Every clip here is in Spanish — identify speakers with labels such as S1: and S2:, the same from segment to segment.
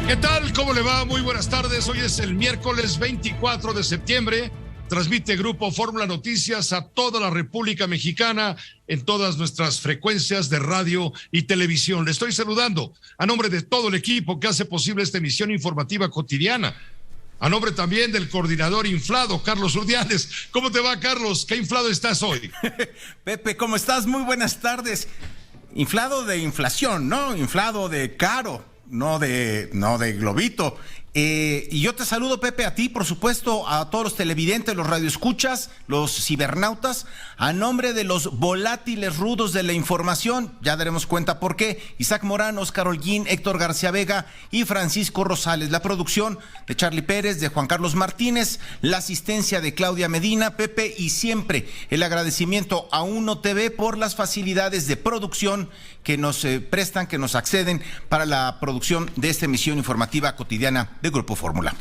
S1: ¿Qué tal? ¿Cómo le va? Muy buenas tardes. Hoy es el miércoles 24 de septiembre. Transmite Grupo Fórmula Noticias a toda la República Mexicana en todas nuestras frecuencias de radio y televisión. Le estoy saludando a nombre de todo el equipo que hace posible esta emisión informativa cotidiana. A nombre también del coordinador inflado, Carlos Urdiales. ¿Cómo te va, Carlos? ¿Qué inflado estás hoy?
S2: Pepe, ¿cómo estás? Muy buenas tardes. Inflado de inflación, ¿no? Inflado de caro, no de globito. Y yo te saludo, Pepe, a ti, por supuesto, a todos los televidentes, los radioescuchas, los cibernautas, a nombre de los volátiles rudos de la información. Ya daremos cuenta por qué. Isaac Morán, Óscar Holguín, Héctor García Vega y Francisco Rosales. La producción de Charlie Pérez, de Juan Carlos Martínez, la asistencia de Claudia Medina, Pepe, y siempre el agradecimiento a Uno TV por las facilidades de producción que nos prestan, que nos acceden para la producción de esta emisión informativa cotidiana de Grupo Fórmula.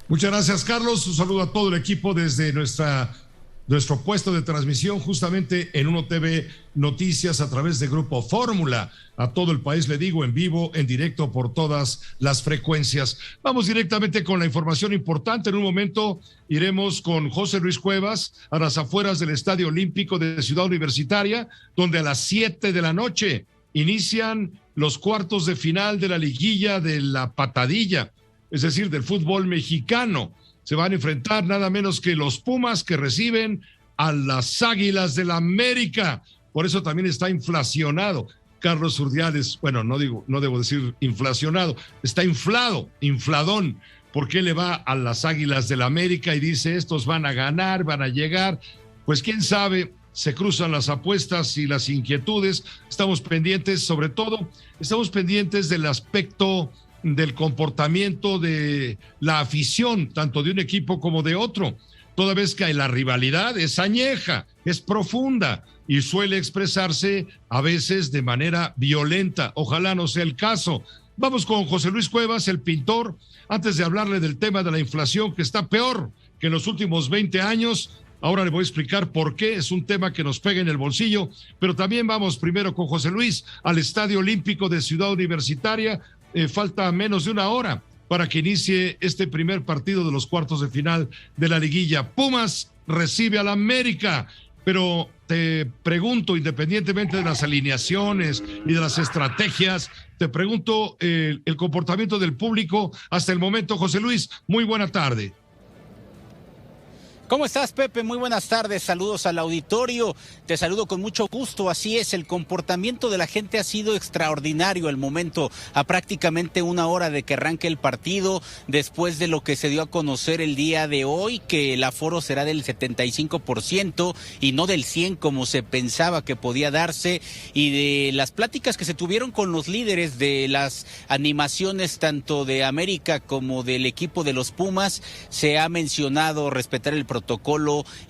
S1: Muchas gracias, Carlos. Un saludo a todo el equipo desde nuestro puesto de transmisión justamente en Uno TV Noticias a través de Grupo Fórmula. A todo el país le digo, en vivo, en directo por todas las frecuencias. Vamos directamente con la información importante. En un momento iremos con José Luis Cuevas a las afueras del Estadio Olímpico de Ciudad Universitaria, donde a las 7 de la noche inician los cuartos de final de la liguilla de la patadilla, es decir, del fútbol mexicano. Se van a enfrentar nada menos que los Pumas, que reciben a las Águilas del América. Por eso también está inflacionado Carlos Urdiales. Bueno, no debo decir inflacionado, está infladón, porque le va a las Águilas del América y dice, estos van a ganar, van a llegar. Pues quién sabe, se cruzan las apuestas y las inquietudes. Estamos pendientes, sobre todo, estamos pendientes del aspecto del comportamiento de la afición, tanto de un equipo como de otro, toda vez que la rivalidad es añeja, es profunda y suele expresarse a veces de manera violenta. Ojalá no sea el caso. Vamos con José Luis Cuevas, el pintor, antes de hablarle del tema de la inflación, que está peor que en los últimos 20 años. Ahora le voy a explicar por qué, es un tema que nos pega en el bolsillo, pero también vamos primero con José Luis al Estadio Olímpico de Ciudad Universitaria. Falta menos de una hora para que inicie este primer partido de los cuartos de final de la liguilla. Pumas recibe al América, pero te pregunto, independientemente de las alineaciones y de las estrategias, te pregunto el comportamiento del público hasta el momento. José Luis, muy buena tarde.
S3: ¿Cómo estás, Pepe? Muy buenas tardes, saludos al auditorio, te saludo con mucho gusto. Así es, el comportamiento de la gente ha sido extraordinario al momento, a prácticamente una hora de que arranque el partido, después de lo que se dio a conocer el día de hoy, que el aforo será del 75% y no del 100% como se pensaba que podía darse, y de las pláticas que se tuvieron con los líderes de las animaciones tanto de América como del equipo de los Pumas. Se ha mencionado respetar el protocolo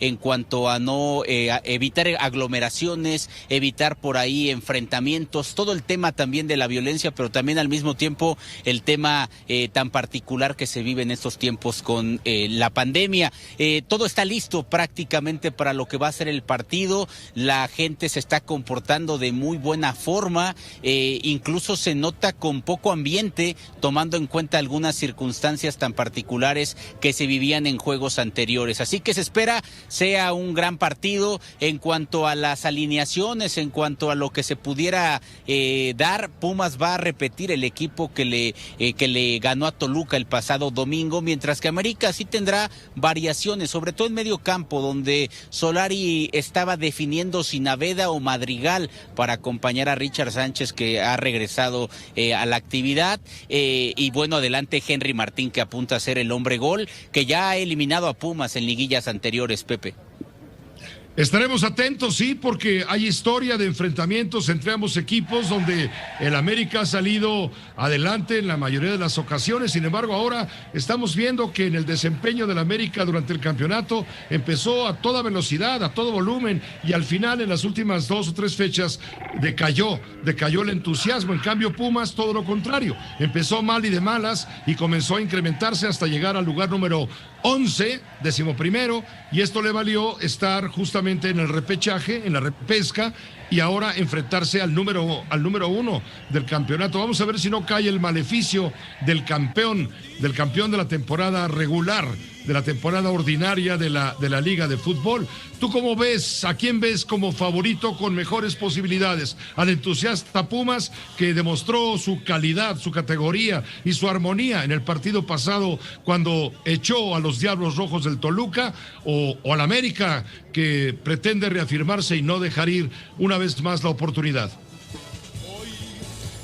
S3: en cuanto a no evitar aglomeraciones, evitar por ahí enfrentamientos, todo el tema también de la violencia, pero también al mismo tiempo el tema tan particular que se vive en estos tiempos con la pandemia. Todo está listo prácticamente para lo que va a ser el partido. La gente se está comportando de muy buena forma, incluso se nota con poco ambiente, tomando en cuenta algunas circunstancias tan particulares que se vivían en juegos anteriores. Así que se espera sea un gran partido en cuanto a las alineaciones, en cuanto a lo que se pudiera dar. Pumas va a repetir el equipo que le ganó a Toluca el pasado domingo, mientras que América sí tendrá variaciones, sobre todo en medio campo, donde Solari estaba definiendo si Naveda o Madrigal para acompañar a Richard Sánchez, que ha regresado a la actividad, y bueno, adelante Henry Martín, que apunta a ser el hombre gol, que ya ha eliminado a Pumas en liguillas anteriores, Pepe.
S1: Estaremos atentos, sí, porque hay historia de enfrentamientos entre ambos equipos donde el América ha salido adelante en la mayoría de las ocasiones. Sin embargo, ahora estamos viendo que en el desempeño del América durante el campeonato empezó a toda velocidad, a todo volumen, y al final, en las últimas 2 o 3 fechas, decayó el entusiasmo. En cambio, Pumas, todo lo contrario, empezó mal y de malas y comenzó a incrementarse hasta llegar al lugar número 11, 11º, y esto le valió estar justamente en el repechaje, en la repesca, y ahora enfrentarse al número 1 del campeonato. Vamos a ver si no cae el maleficio del campeón de la temporada regular, de la temporada ordinaria de la Liga de Fútbol. ¿Tú cómo ves? ¿A quién ves como favorito con mejores posibilidades? ¿Al entusiasta Pumas, que demostró su calidad, su categoría y su armonía en el partido pasado cuando echó a los Diablos Rojos del Toluca, o al América, que pretende reafirmarse y no dejar ir una vez más la oportunidad?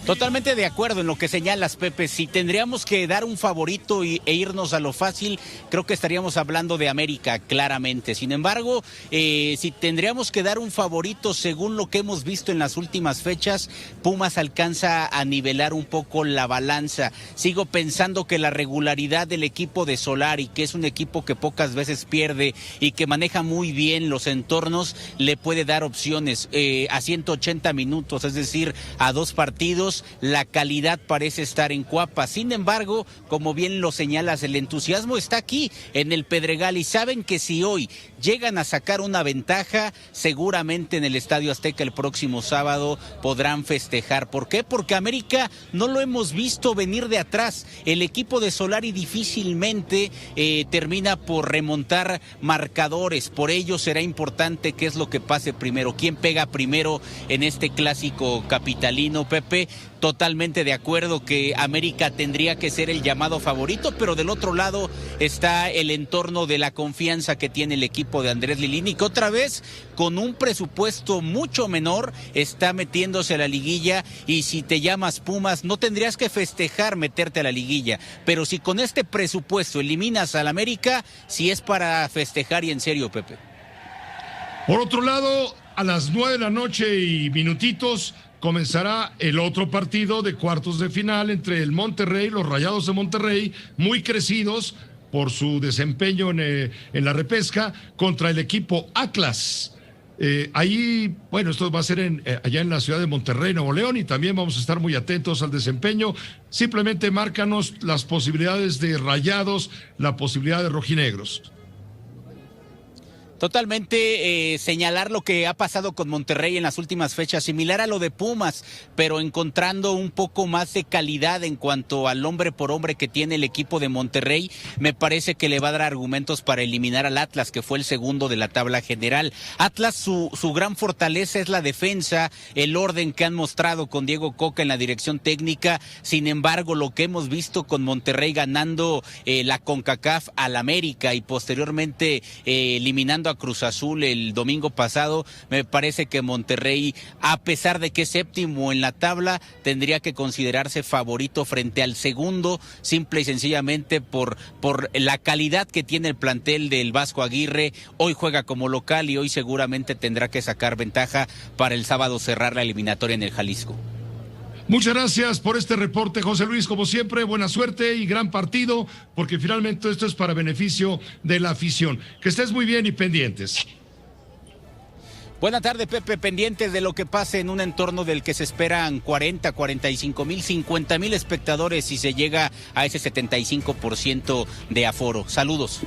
S3: Totalmente de acuerdo en lo que señalas, Pepe. Si tendríamos que dar un favorito e irnos a lo fácil, creo que estaríamos hablando de América, claramente. Sin embargo, si tendríamos que dar un favorito según lo que hemos visto en las últimas fechas, Pumas alcanza a nivelar un poco la balanza. Sigo pensando que la regularidad del equipo de Solari, que es un equipo que pocas veces pierde y que maneja muy bien los entornos, le puede dar opciones a 180 minutos, es decir, a 2 partidos. La calidad parece estar en Cuapa. Sin embargo, como bien lo señalas, el entusiasmo está aquí en el Pedregal, y saben que si hoy llegan a sacar una ventaja, seguramente en el Estadio Azteca el próximo sábado podrán festejar. ¿Por qué? Porque América no lo hemos visto venir de atrás. El equipo de Solari difícilmente termina por remontar marcadores. Por ello será importante qué es lo que pase primero, quién pega primero en este clásico capitalino, Pepe. Totalmente de acuerdo que América tendría que ser el llamado favorito, pero del otro lado está el entorno de la confianza que tiene el equipo de Andrés Lilini, que otra vez, con un presupuesto mucho menor, está metiéndose a la liguilla. Y si te llamas Pumas, no tendrías que festejar meterte a la liguilla, pero si con este presupuesto eliminas al América, sí es para festejar, y en serio, Pepe.
S1: Por otro lado, a las 9 de la noche y minutitos comenzará el otro partido de cuartos de final entre el Monterrey, los Rayados de Monterrey, muy crecidos por su desempeño en la repesca, contra el equipo Atlas. Ahí, bueno, esto va a ser allá en la ciudad de Monterrey, Nuevo León, y también vamos a estar muy atentos al desempeño. Simplemente márcanos las posibilidades de Rayados, la posibilidad de rojinegros.
S3: Totalmente señalar lo que ha pasado con Monterrey en las últimas fechas, similar a lo de Pumas, pero encontrando un poco más de calidad en cuanto al hombre por hombre que tiene el equipo de Monterrey. Me parece que le va a dar argumentos para eliminar al Atlas, que fue el segundo de la tabla general. Atlas, su gran fortaleza es la defensa, el orden que han mostrado con Diego Coca en la dirección técnica. Sin embargo, lo que hemos visto con Monterrey ganando la CONCACAF al América y posteriormente eliminando a Cruz Azul el domingo pasado, me parece que Monterrey, a pesar de que es séptimo en la tabla, tendría que considerarse favorito frente al segundo, simple y sencillamente por la calidad que tiene el plantel del Vasco Aguirre. Hoy juega como local y hoy seguramente tendrá que sacar ventaja para el sábado cerrar la eliminatoria en el Jalisco.
S1: Muchas gracias por este reporte, José Luis. Como siempre, buena suerte y gran partido, porque finalmente esto es para beneficio de la afición. Que estés muy bien y pendientes.
S3: Buena tarde, Pepe, pendientes de lo que pase en un entorno del que se esperan 40, 45 mil, 50 mil espectadores si se llega a ese 75% de aforo. Saludos.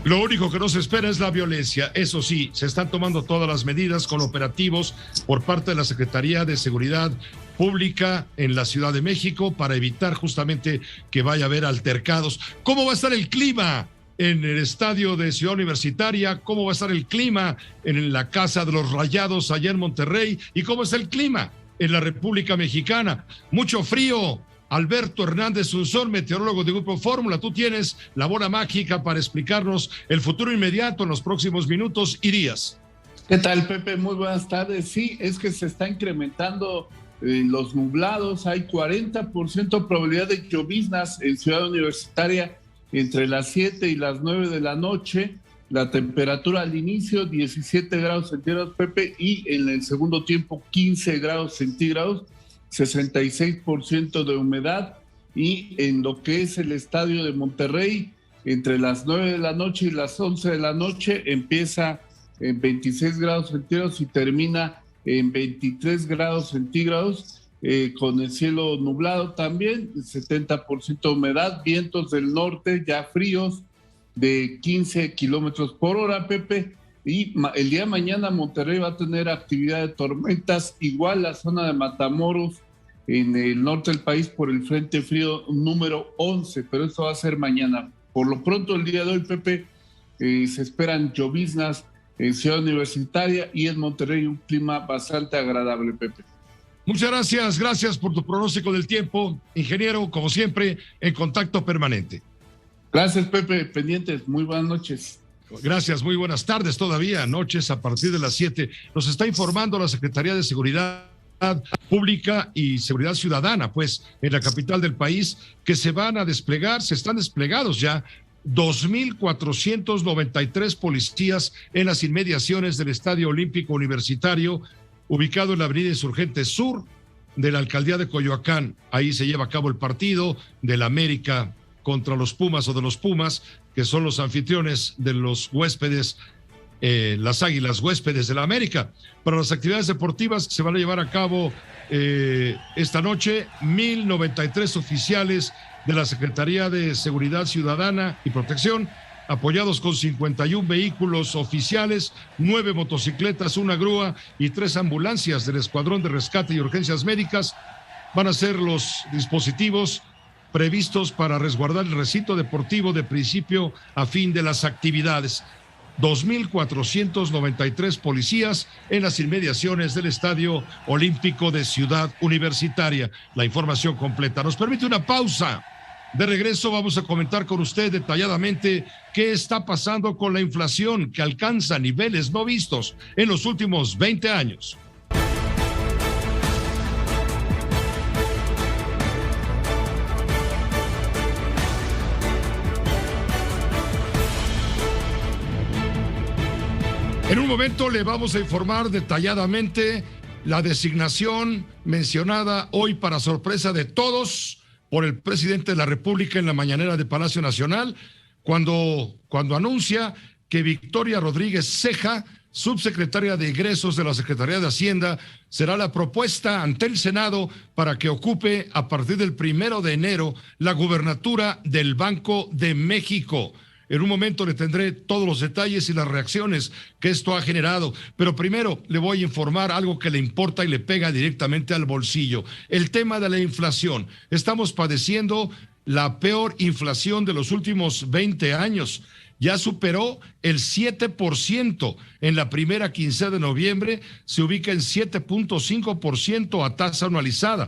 S1: Lo único que no se espera es la violencia. Eso sí, se están tomando todas las medidas con operativos por parte de la Secretaría de Seguridad Pública en la Ciudad de México para evitar justamente que vaya a haber altercados. ¿Cómo va a estar el clima en el estadio de Ciudad Universitaria? ¿Cómo va a estar el clima en la Casa de los Rayados allá en Monterrey? ¿Y cómo es el clima en la República Mexicana? Mucho frío. Alberto Hernández Unzón, meteorólogo de Grupo Fórmula, tú tienes la bola mágica para explicarnos el futuro inmediato en los próximos minutos y días.
S4: ¿Qué tal, Pepe? Muy buenas tardes. Sí, es que se está incrementando los nublados. Hay 40% probabilidad de lloviznas en Ciudad Universitaria entre las 7 y las 9 de la noche. La temperatura al inicio 17 grados centígrados, Pepe, y en el segundo tiempo 15 grados centígrados. 66% de humedad, y en lo que es el estadio de Monterrey, entre las 9 de la noche y las 11 de la noche empieza en 26 grados centígrados y termina en 23 grados centígrados, con el cielo nublado también, 70% de humedad, vientos del norte ya fríos de 15 kilómetros por hora, Pepe. Y el día de mañana Monterrey va a tener actividad de tormentas, igual la zona de Matamoros en el norte del país por el Frente Frío número 11, pero esto va a ser mañana. Por lo pronto el día de hoy, Pepe, se esperan lloviznas en Ciudad Universitaria y en Monterrey un clima bastante agradable, Pepe.
S1: Muchas gracias por tu pronóstico del tiempo, ingeniero, como siempre, en contacto permanente.
S4: Gracias, Pepe, pendientes, muy buenas noches.
S1: Gracias, muy buenas tardes todavía, noches a partir de las 7. Nos está informando la Secretaría de Seguridad Pública y Seguridad Ciudadana, pues, en la capital del país, que se van a desplegar, se están desplegados ya 2,493 policías en las inmediaciones del Estadio Olímpico Universitario, ubicado en la Avenida Insurgente Sur de la Alcaldía de Coyoacán. Ahí se lleva a cabo el partido del América contra los Pumas o de los Pumas, que son los anfitriones de los huéspedes, las Águilas huéspedes de la América. Para las actividades deportivas que se van a llevar a cabo esta noche, 1,093 oficiales de la Secretaría de Seguridad Ciudadana y Protección, apoyados con 51 vehículos oficiales, 9 motocicletas, 1 grúa y 3 ambulancias del Escuadrón de Rescate y Urgencias Médicas, van a ser los dispositivos previstos para resguardar el recinto deportivo de principio a fin de las actividades. 2,493 policías en las inmediaciones del Estadio Olímpico de Ciudad Universitaria. La información completa. Nos permite una pausa. De regreso vamos a comentar con usted detalladamente qué está pasando con la inflación, que alcanza niveles no vistos en los últimos 20 años. En un momento le vamos a informar detalladamente la designación mencionada hoy para sorpresa de todos por el presidente de la República en la mañanera de Palacio Nacional, cuando anuncia que Victoria Rodríguez Ceja, subsecretaria de Egresos de la Secretaría de Hacienda, será la propuesta ante el Senado para que ocupe a partir del 1 de enero la gubernatura del Banco de México. En un momento le tendré todos los detalles y las reacciones que esto ha generado, pero primero le voy a informar algo que le importa y le pega directamente al bolsillo. El tema de la inflación. Estamos padeciendo la peor inflación de los últimos 20 años. Ya superó el 7% en la primera quincena de noviembre, se ubica en 7.5% a tasa anualizada.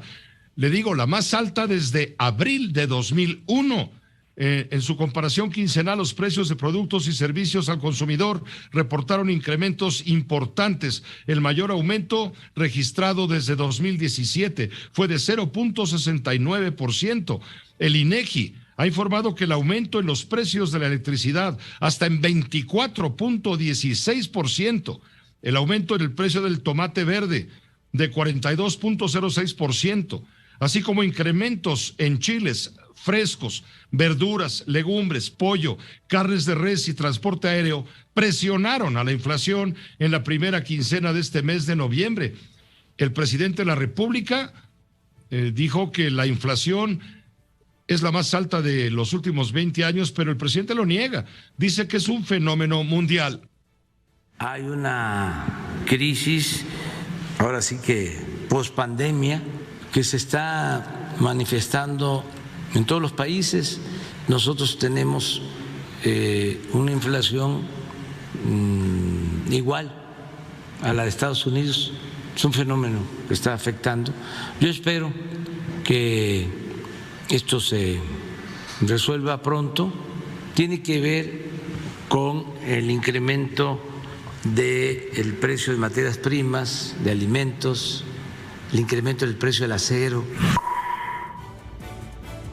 S1: Le digo, la más alta desde abril de 2001. En su comparación quincenal, los precios de productos y servicios al consumidor reportaron incrementos importantes. El mayor aumento registrado desde 2017 fue de 0.69%. El INEGI ha informado que el aumento en los precios de la electricidad hasta en 24.16%. El aumento en el precio del tomate verde de 42.06%. Así como incrementos en chiles frescos, verduras, legumbres, pollo, carnes de res y transporte aéreo presionaron a la inflación en la primera quincena de este mes de noviembre. El presidente de la República dijo que la inflación es la más alta de los últimos 20 años, pero el presidente lo niega. Dice que es un fenómeno mundial.
S5: Hay una crisis, ahora sí que pospandemia, que se está manifestando en todos los países. Nosotros tenemos una inflación igual a la de Estados Unidos. Es un fenómeno que está afectando. Yo espero que esto se resuelva pronto. Tiene que ver con el incremento del precio de materias primas, de alimentos, el incremento del precio del acero.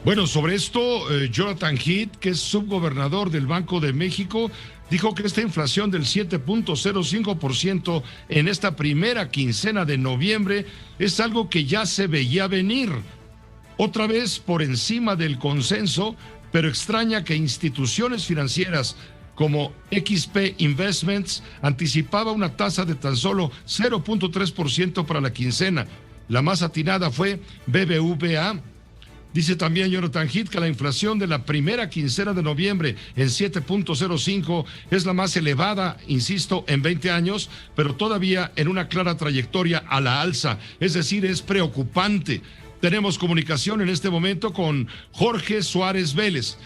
S1: Bueno, sobre esto, Jonathan Heath, que es subgobernador del Banco de México, dijo que esta inflación del 7.05% en esta primera quincena de noviembre es algo que ya se veía venir. Otra vez por encima del consenso, pero extraña que instituciones financieras como XP Investments anticipaba una tasa de tan solo 0.3% para la quincena. La más atinada fue BBVA, Dice también Jonathan Heath que la inflación de la primera quincena de noviembre en 7.05 es la más elevada, insisto, en 20 años, pero todavía en una clara trayectoria a la alza. Es decir, es preocupante. Tenemos comunicación en este momento con Jorge Suárez Vélez.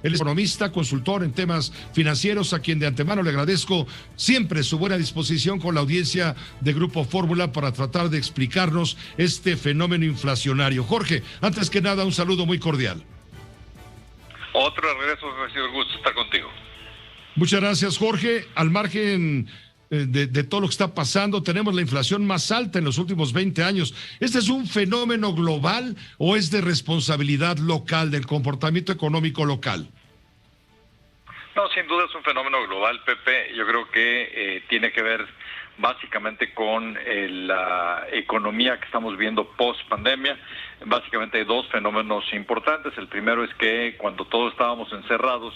S1: Él es economista, consultor en temas financieros, a quien de antemano le agradezco siempre su buena disposición con la audiencia de Grupo Fórmula para tratar de explicarnos este fenómeno inflacionario. Jorge, antes que nada, un saludo muy cordial.
S6: Otro regreso, ha sido un gusto estar contigo.
S1: Muchas gracias, Jorge. Al margen de todo lo que está pasando, tenemos la inflación más alta en los últimos 20 años. ¿Este es un fenómeno global o es de responsabilidad local, del comportamiento económico local?
S6: No, sin duda es un fenómeno global, Pepe. Yo creo que tiene que ver básicamente con la economía que estamos viendo post pandemia. Básicamente hay dos fenómenos importantes. El primero es que cuando todos estábamos encerrados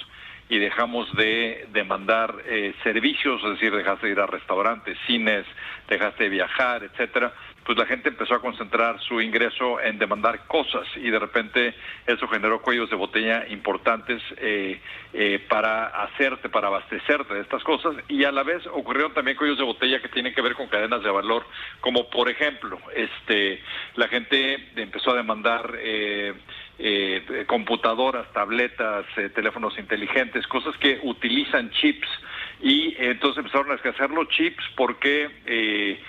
S6: y dejamos de demandar servicios, es decir, dejaste de ir a restaurantes, cines, dejaste de viajar, etcétera, pues la gente empezó a concentrar su ingreso en demandar cosas y de repente eso generó cuellos de botella importantes para abastecerte de estas cosas, y a la vez ocurrieron también cuellos de botella que tienen que ver con cadenas de valor, como por ejemplo, la gente empezó a demandar computadoras, tabletas, teléfonos inteligentes, cosas que utilizan chips, y entonces empezaron a escasear los chips porque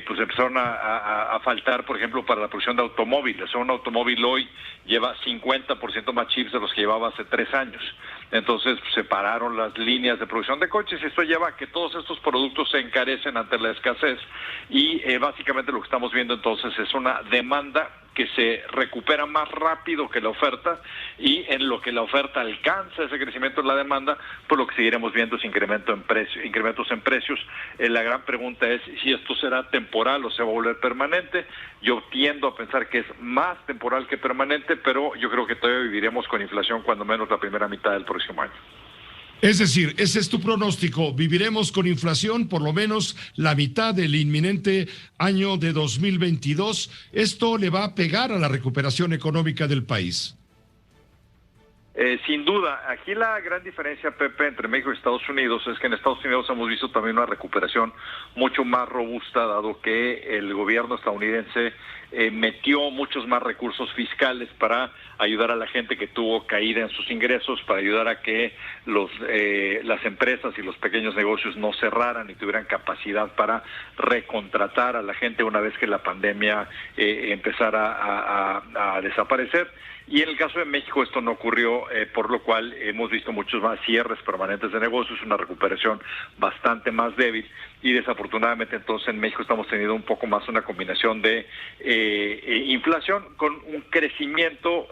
S6: pues empezaron a faltar, por ejemplo, para la producción de automóviles. Un automóvil hoy lleva 50% más chips de los que llevaba hace 3 años. Entonces separaron las líneas de producción de coches y esto lleva a que todos estos productos se encarecen ante la escasez, y básicamente lo que estamos viendo entonces es una demanda que se recupera más rápido que la oferta, y en lo que la oferta alcanza ese crecimiento en la demanda, pues lo que seguiremos viendo es incrementos en precios. La gran pregunta es si esto será temporal o se va a volver permanente. Yo tiendo a pensar que es más temporal que permanente, pero yo creo que todavía viviremos con inflación cuando menos la primera mitad del próximo año.
S1: Es decir, ese es tu pronóstico. Viviremos con inflación por lo menos la mitad del inminente año de 2022. ¿Esto le va a pegar a la recuperación económica del país?
S6: Sin duda. Aquí la gran diferencia, Pepe, entre México y Estados Unidos es que en Estados Unidos hemos visto también una recuperación mucho más robusta, dado que el gobierno estadounidense metió muchos más recursos fiscales para ayudar a la gente que tuvo caída en sus ingresos, para ayudar a que las empresas y los pequeños negocios no cerraran y tuvieran capacidad para recontratar a la gente una vez que la pandemia empezara a desaparecer. Y en el caso de México esto no ocurrió, por lo cual hemos visto muchos más cierres permanentes de negocios, una recuperación bastante más débil, y desafortunadamente entonces en México estamos teniendo un poco más una combinación de inflación con un crecimiento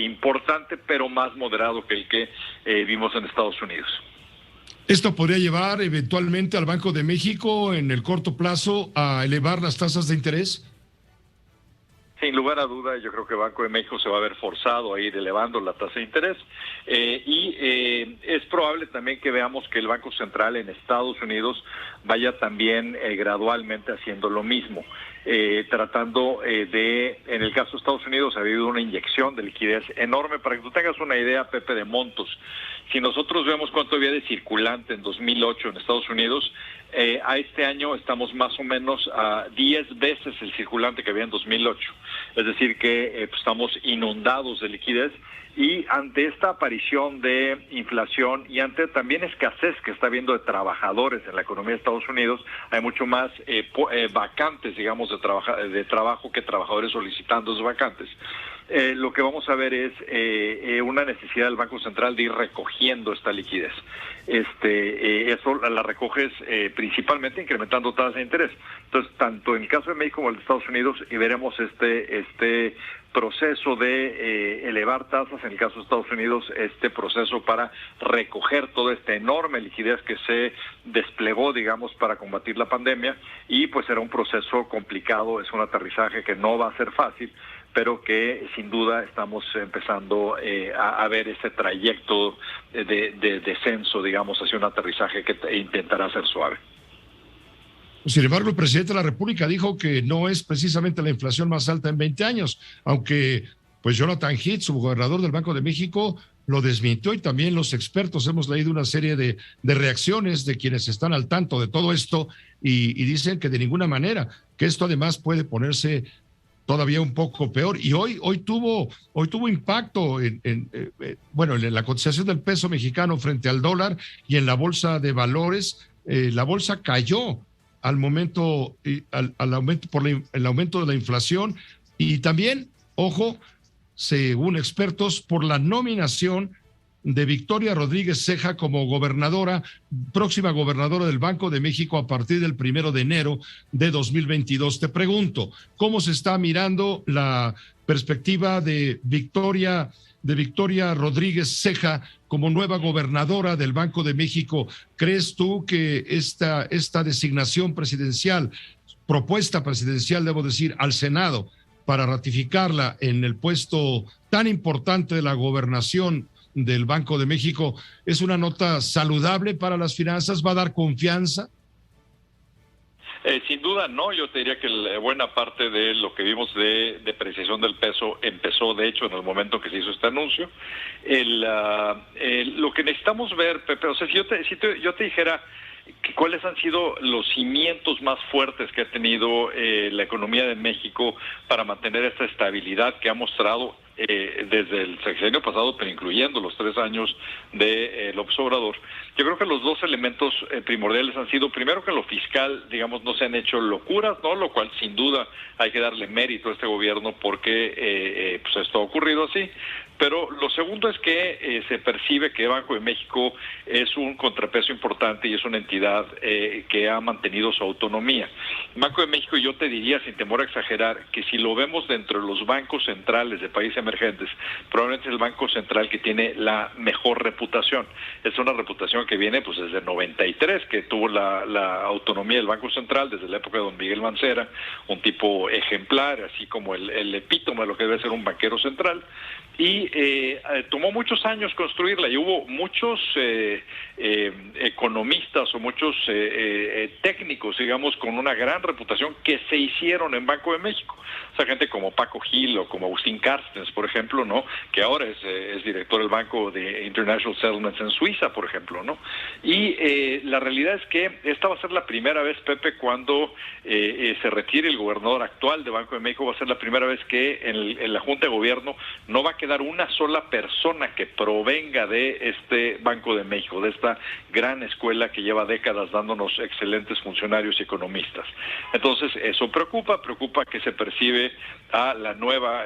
S6: importante, pero más moderado que el que vimos en Estados Unidos.
S1: ¿Esto podría llevar eventualmente al Banco de México en el corto plazo a elevar las tasas de interés?
S6: Sin lugar a duda, yo creo que el Banco de México se va a ver forzado a ir elevando la tasa de interés, y es probable también que veamos que el Banco Central en Estados Unidos vaya también gradualmente haciendo lo mismo, tratando en el caso de Estados Unidos ha habido una inyección de liquidez enorme. Para que tú tengas una idea, Pepe, de montos, si nosotros vemos cuánto había de circulante en 2008 en Estados Unidos, a este año estamos más o menos a 10 veces el circulante que había en 2008. Es decir que estamos inundados de liquidez, y ante esta aparición de inflación y ante también escasez que está habiendo de trabajadores en la economía de Estados Unidos, hay mucho más vacantes, digamos, de trabajo que trabajadores solicitando esos vacantes. Lo que vamos a ver es una necesidad del Banco Central de ir recogiendo esta liquidez. Eso la recoges principalmente incrementando tasas de interés. Entonces, tanto en el caso de México como en Estados Unidos, y veremos este proceso de elevar tasas, en el caso de Estados Unidos, este proceso para recoger toda esta enorme liquidez que se desplegó, digamos, para combatir la pandemia, y pues será un proceso complicado, es un aterrizaje que no va a ser fácil, pero que sin duda estamos empezando a ver ese trayecto de descenso, digamos, hacia un aterrizaje que intentará ser suave.
S1: Sin embargo, el presidente de la República dijo que no es precisamente la inflación más alta en 20 años, aunque pues Jonathan Heath, subgobernador del Banco de México, lo desmintió, y también los expertos hemos leído una serie de reacciones de quienes están al tanto de todo esto y dicen que de ninguna manera, que esto además puede ponerse todavía un poco peor. Y hoy tuvo impacto en la cotización del peso mexicano frente al dólar y en la bolsa de valores. La bolsa cayó al momento, al aumento por el aumento de la inflación, y también, ojo, según expertos, por la nominación de Victoria Rodríguez Ceja como próxima gobernadora del Banco de México a partir del 1 de enero de 2022. Te pregunto, ¿cómo se está mirando la perspectiva de Victoria Rodríguez Ceja como nueva gobernadora del Banco de México? ¿Crees tú que esta designación presidencial, propuesta presidencial, debo decir, al Senado, para ratificarla en el puesto tan importante de la gobernación del Banco de México, es una nota saludable para las finanzas? ¿Va a dar confianza?
S6: Sin duda no, yo te diría que buena parte de lo que vimos de depreciación del peso empezó, de hecho, en el momento que se hizo este anuncio. Lo que necesitamos ver, Pepe, o sea, si yo te dijera cuáles han sido los cimientos más fuertes que ha tenido la economía de México para mantener esta estabilidad que ha mostrado desde el sexenio pasado, pero incluyendo los 3 años de López Obrador. Yo creo que los dos elementos primordiales han sido, primero, que en lo fiscal, digamos, no se han hecho locuras, ¿no? Lo cual sin duda hay que darle mérito a este gobierno porque pues esto ha ocurrido así. Pero lo segundo es que se percibe que Banco de México es un contrapeso importante y es una entidad que ha mantenido su autonomía. Banco de México, yo te diría, sin temor a exagerar, que si lo vemos dentro de los bancos centrales de países emergentes, probablemente es el banco central que tiene la mejor reputación. Es una reputación que viene pues desde el 93, que tuvo la autonomía del Banco Central desde la época de don Miguel Mancera, un tipo ejemplar, así como el epítome de lo que debe ser un banquero central. Y tomó muchos años construirla, y hubo muchos economistas o muchos técnicos, digamos, con una gran reputación que se hicieron en Banco de México. O sea, gente como Paco Gil o como Agustín Carstens, por ejemplo, ¿no? Que ahora es director del Banco de International Settlements en Suiza, por ejemplo, ¿no? Y la realidad es que esta va a ser la primera vez, Pepe, cuando se retire el gobernador actual de Banco de México, va a ser la primera vez que en la Junta de Gobierno no va a quedar una sola persona que provenga de este Banco de México, de esta gran escuela que lleva décadas dándonos excelentes funcionarios y economistas. Entonces, eso preocupa que se percibe a la nueva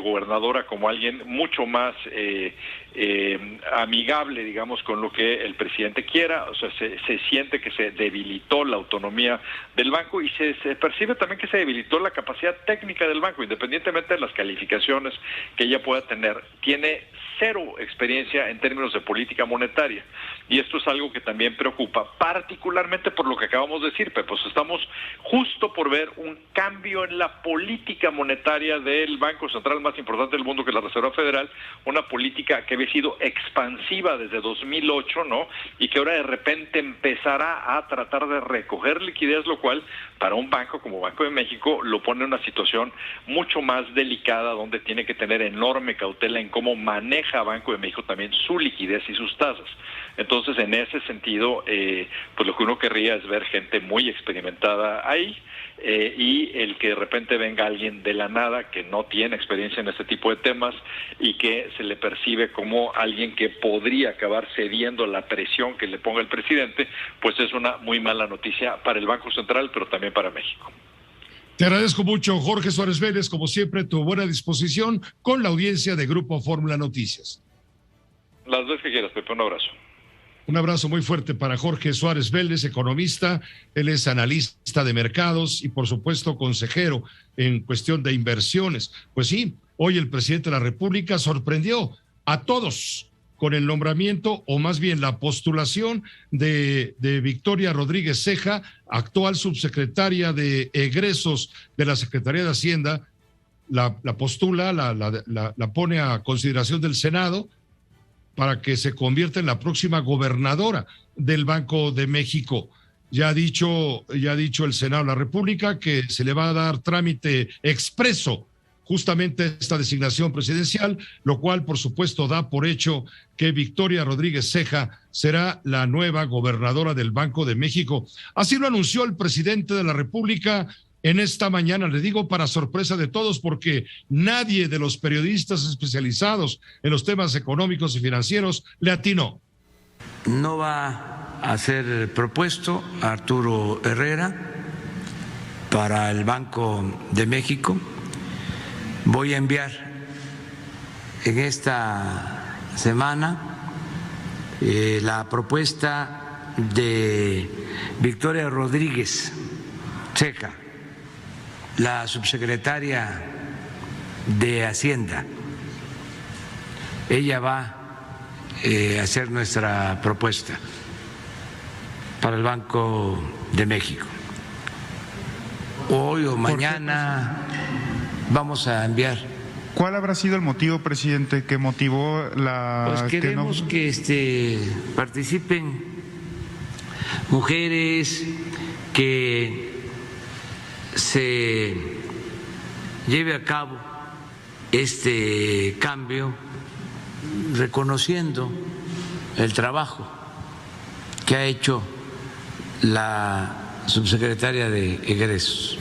S6: gobernadora como alguien mucho más amigable, digamos, con lo que el presidente quiera. O sea, se siente que se debilitó la autonomía del banco, y se percibe también que se debilitó la capacidad técnica del banco, independientemente de las calificaciones que ella pueda tener. Tiene cero experiencia en términos de política monetaria, y esto es algo que también preocupa, particularmente por lo que acabamos de decir, Pepe. Pues estamos justo por ver un cambio en la política monetaria del Banco Central más importante del mundo, que es la Reserva Federal, una política que había sido expansiva desde 2008, ¿no? Y que ahora de repente empezará a tratar de recoger liquidez, lo cual para un banco como Banco de México lo pone en una situación mucho más delicada, donde tiene que tener enorme cautela en cómo maneja Banco de México también su liquidez y sus tasas. Entonces, en ese sentido, pues lo que uno querría es ver gente muy experimentada ahí, y el que de repente venga alguien de la nada que no tiene experiencia en este tipo de temas y que se le percibe como alguien que podría acabar cediendo la presión que le ponga el presidente, pues es una muy mala noticia para el Banco Central, pero también para México.
S1: Te agradezco mucho, Jorge Suárez Vélez, como siempre, tu buena disposición con la audiencia de Grupo Fórmula Noticias.
S6: Las veces que quieras, Pepe, un abrazo.
S1: Un abrazo muy fuerte para Jorge Suárez Vélez, economista. Él es analista de mercados y, por supuesto, consejero en cuestión de inversiones. Pues sí, hoy el presidente de la República sorprendió a todos con el nombramiento, o más bien la postulación de Victoria Rodríguez Ceja, actual subsecretaria de egresos de la Secretaría de Hacienda. La postula, la pone a consideración del Senado para que se convierta en la próxima gobernadora del Banco de México. Ya ha dicho el Senado de la República que se le va a dar trámite expreso justamente esta designación presidencial, lo cual por supuesto da por hecho que Victoria Rodríguez Ceja será la nueva gobernadora del Banco de México. Así lo anunció el presidente de la República en esta mañana, le digo, para sorpresa de todos, porque nadie de los periodistas especializados en los temas económicos y financieros le atinó.
S5: No va a ser propuesto Arturo Herrera para el Banco de México. Voy a enviar en esta semana la propuesta de Victoria Rodríguez Ceja, la subsecretaria de Hacienda. Ella va a hacer nuestra propuesta para el Banco de México. Hoy o mañana vamos a enviar.
S7: ¿Cuál habrá sido el motivo, presidente, que motivó la...
S5: Pues queremos que participen mujeres, que se lleve a cabo este cambio reconociendo el trabajo que ha hecho la subsecretaria de Egresos.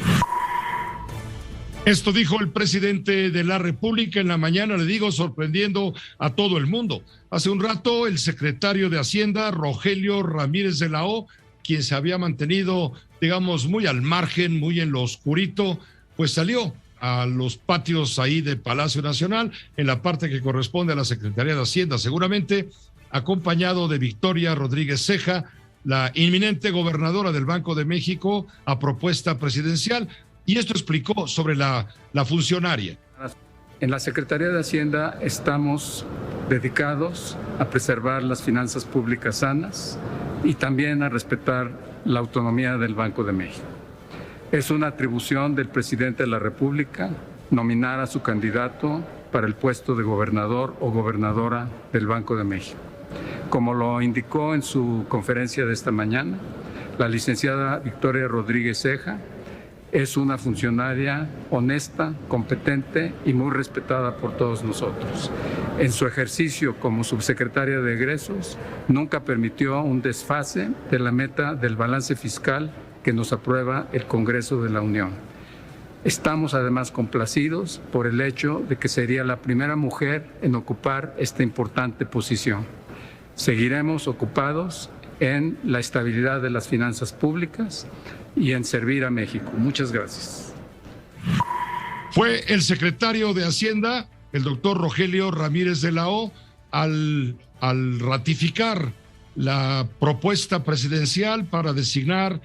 S1: Esto dijo el presidente de la República en la mañana, le digo, sorprendiendo a todo el mundo. Hace un rato, el secretario de Hacienda, Rogelio Ramírez de la O, quien se había mantenido, digamos, muy al margen, muy en lo oscurito, pues salió a los patios ahí de Palacio Nacional, en la parte que corresponde a la Secretaría de Hacienda, seguramente acompañado de Victoria Rodríguez Ceja, la inminente gobernadora del Banco de México, a propuesta presidencial. Y esto explicó sobre la funcionaria.
S8: En la Secretaría de Hacienda estamos dedicados a preservar las finanzas públicas sanas y también a respetar la autonomía del Banco de México. Es una atribución del presidente de la República nominar a su candidato para el puesto de gobernador o gobernadora del Banco de México. Como lo indicó en su conferencia de esta mañana, la licenciada Victoria Rodríguez Ceja es una funcionaria honesta, competente y muy respetada por todos nosotros. En su ejercicio como subsecretaria de Egresos, nunca permitió un desfase de la meta del balance fiscal que nos aprueba el Congreso de la Unión. Estamos además complacidos por el hecho de que sería la primera mujer en ocupar esta importante posición. Seguiremos ocupados en la estabilidad de las finanzas públicas y en servir a México. Muchas gracias.
S1: Fue el secretario de Hacienda, el doctor Rogelio Ramírez de la O, al ratificar la propuesta presidencial para designar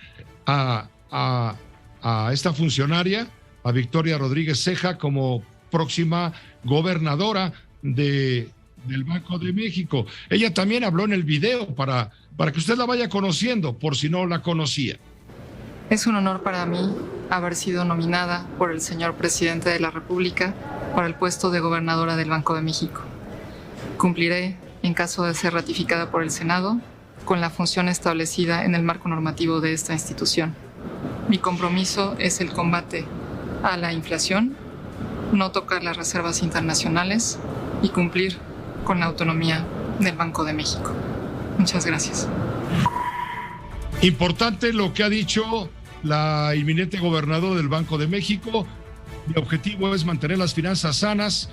S1: a esta funcionaria, a Victoria Rodríguez Ceja, como próxima gobernadora del Banco de México. Ella también habló en el video para que usted la vaya conociendo, por si no la conocía.
S9: Es un honor para mí haber sido nominada por el señor presidente de la República para el puesto de gobernadora del Banco de México. Cumpliré, en caso de ser ratificada por el Senado, con la función establecida en el marco normativo de esta institución. Mi compromiso es el combate a la inflación, no tocar las reservas internacionales y cumplir con la autonomía del Banco de México. Muchas gracias.
S1: Importante lo que ha dicho la inminente gobernadora del Banco de México. Mi objetivo es mantener las finanzas sanas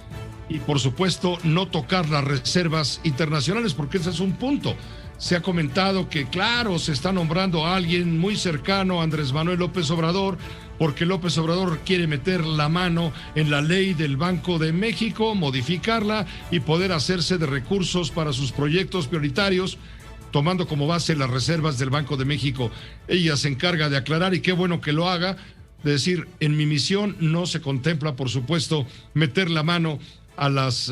S1: y, por supuesto, no tocar las reservas internacionales, porque ese es un punto. Se ha comentado que, claro, se está nombrando a alguien muy cercano a Andrés Manuel López Obrador, porque López Obrador quiere meter la mano en la ley del Banco de México, modificarla y poder hacerse de recursos para sus proyectos prioritarios, tomando como base las reservas del Banco de México. Ella se encarga de aclarar, y qué bueno que lo haga, de decir, en mi misión no se contempla, por supuesto, meter la mano a las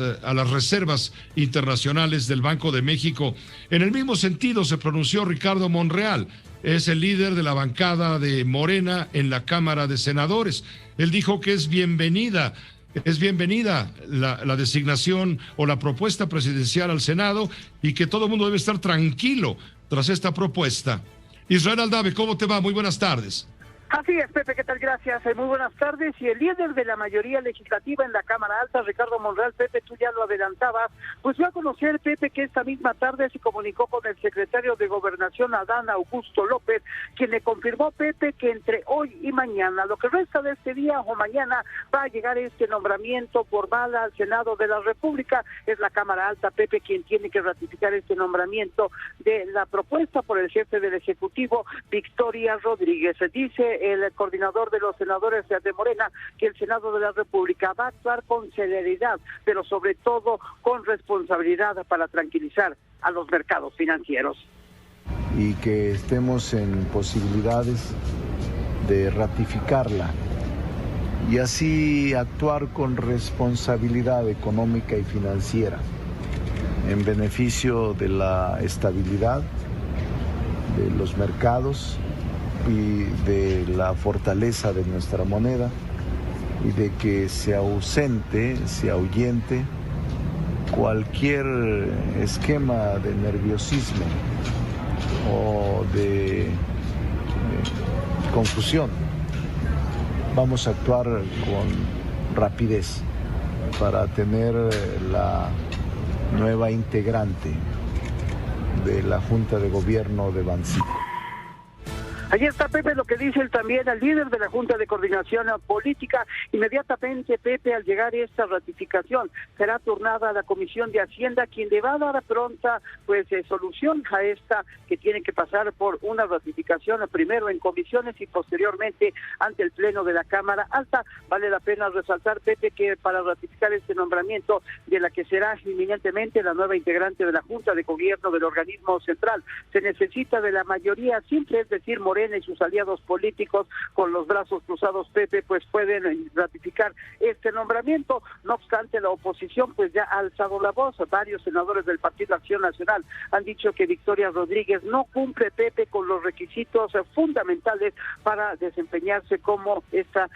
S1: reservas internacionales del Banco de México. En el mismo sentido se pronunció Ricardo Monreal, es el líder de la bancada de Morena en la Cámara de Senadores. Él dijo que es bienvenida la designación o la propuesta presidencial al Senado y que todo el mundo debe estar tranquilo tras esta propuesta. Israel Aldave, ¿cómo te va? Muy buenas tardes.
S10: Así es, Pepe, ¿qué tal? Gracias. Muy buenas tardes. Y el líder de la mayoría legislativa en la Cámara Alta, Ricardo Monreal, Pepe, tú ya lo adelantabas, pues dio a conocer, Pepe, que esta misma tarde se comunicó con el secretario de Gobernación, Adán Augusto López, quien le confirmó, Pepe, que entre hoy y mañana, lo que resta de este día o mañana, va a llegar este nombramiento formal al Senado de la República. Es la Cámara Alta, Pepe, quien tiene que ratificar este nombramiento de la propuesta por el jefe del Ejecutivo, Victoria Rodríguez. Se dice el coordinador de los senadores de Morena que el Senado de la República va a actuar con celeridad, pero sobre todo con responsabilidad para tranquilizar a los mercados financieros.
S11: Y que estemos en posibilidades de ratificarla y así actuar con responsabilidad económica y financiera en beneficio de la estabilidad de los mercados y de la fortaleza de nuestra moneda, y de que se ahuyente cualquier esquema de nerviosismo o de confusión. Vamos a actuar con rapidez para tener la nueva integrante de la Junta de Gobierno de Bansí.
S10: Allí está, Pepe, lo que dice también al líder de la Junta de Coordinación Política. Inmediatamente, Pepe, al llegar esta ratificación, será turnada a la Comisión de Hacienda, quien le va a dar pronta solución a esta, que tiene que pasar por una ratificación primero en comisiones y posteriormente ante el Pleno de la Cámara Alta. Vale la pena resaltar, Pepe, que para ratificar este nombramiento de la que será inminentemente la nueva integrante de la Junta de Gobierno del organismo central, se necesita de la mayoría simple, es decir, Morena y sus aliados políticos con los brazos cruzados, Pepe, pues pueden ratificar este nombramiento. No obstante, la oposición pues ya ha alzado la voz. Varios senadores del Partido Acción Nacional han dicho que Victoria Rodríguez no cumple, Pepe, con los requisitos fundamentales para desempeñarse como esta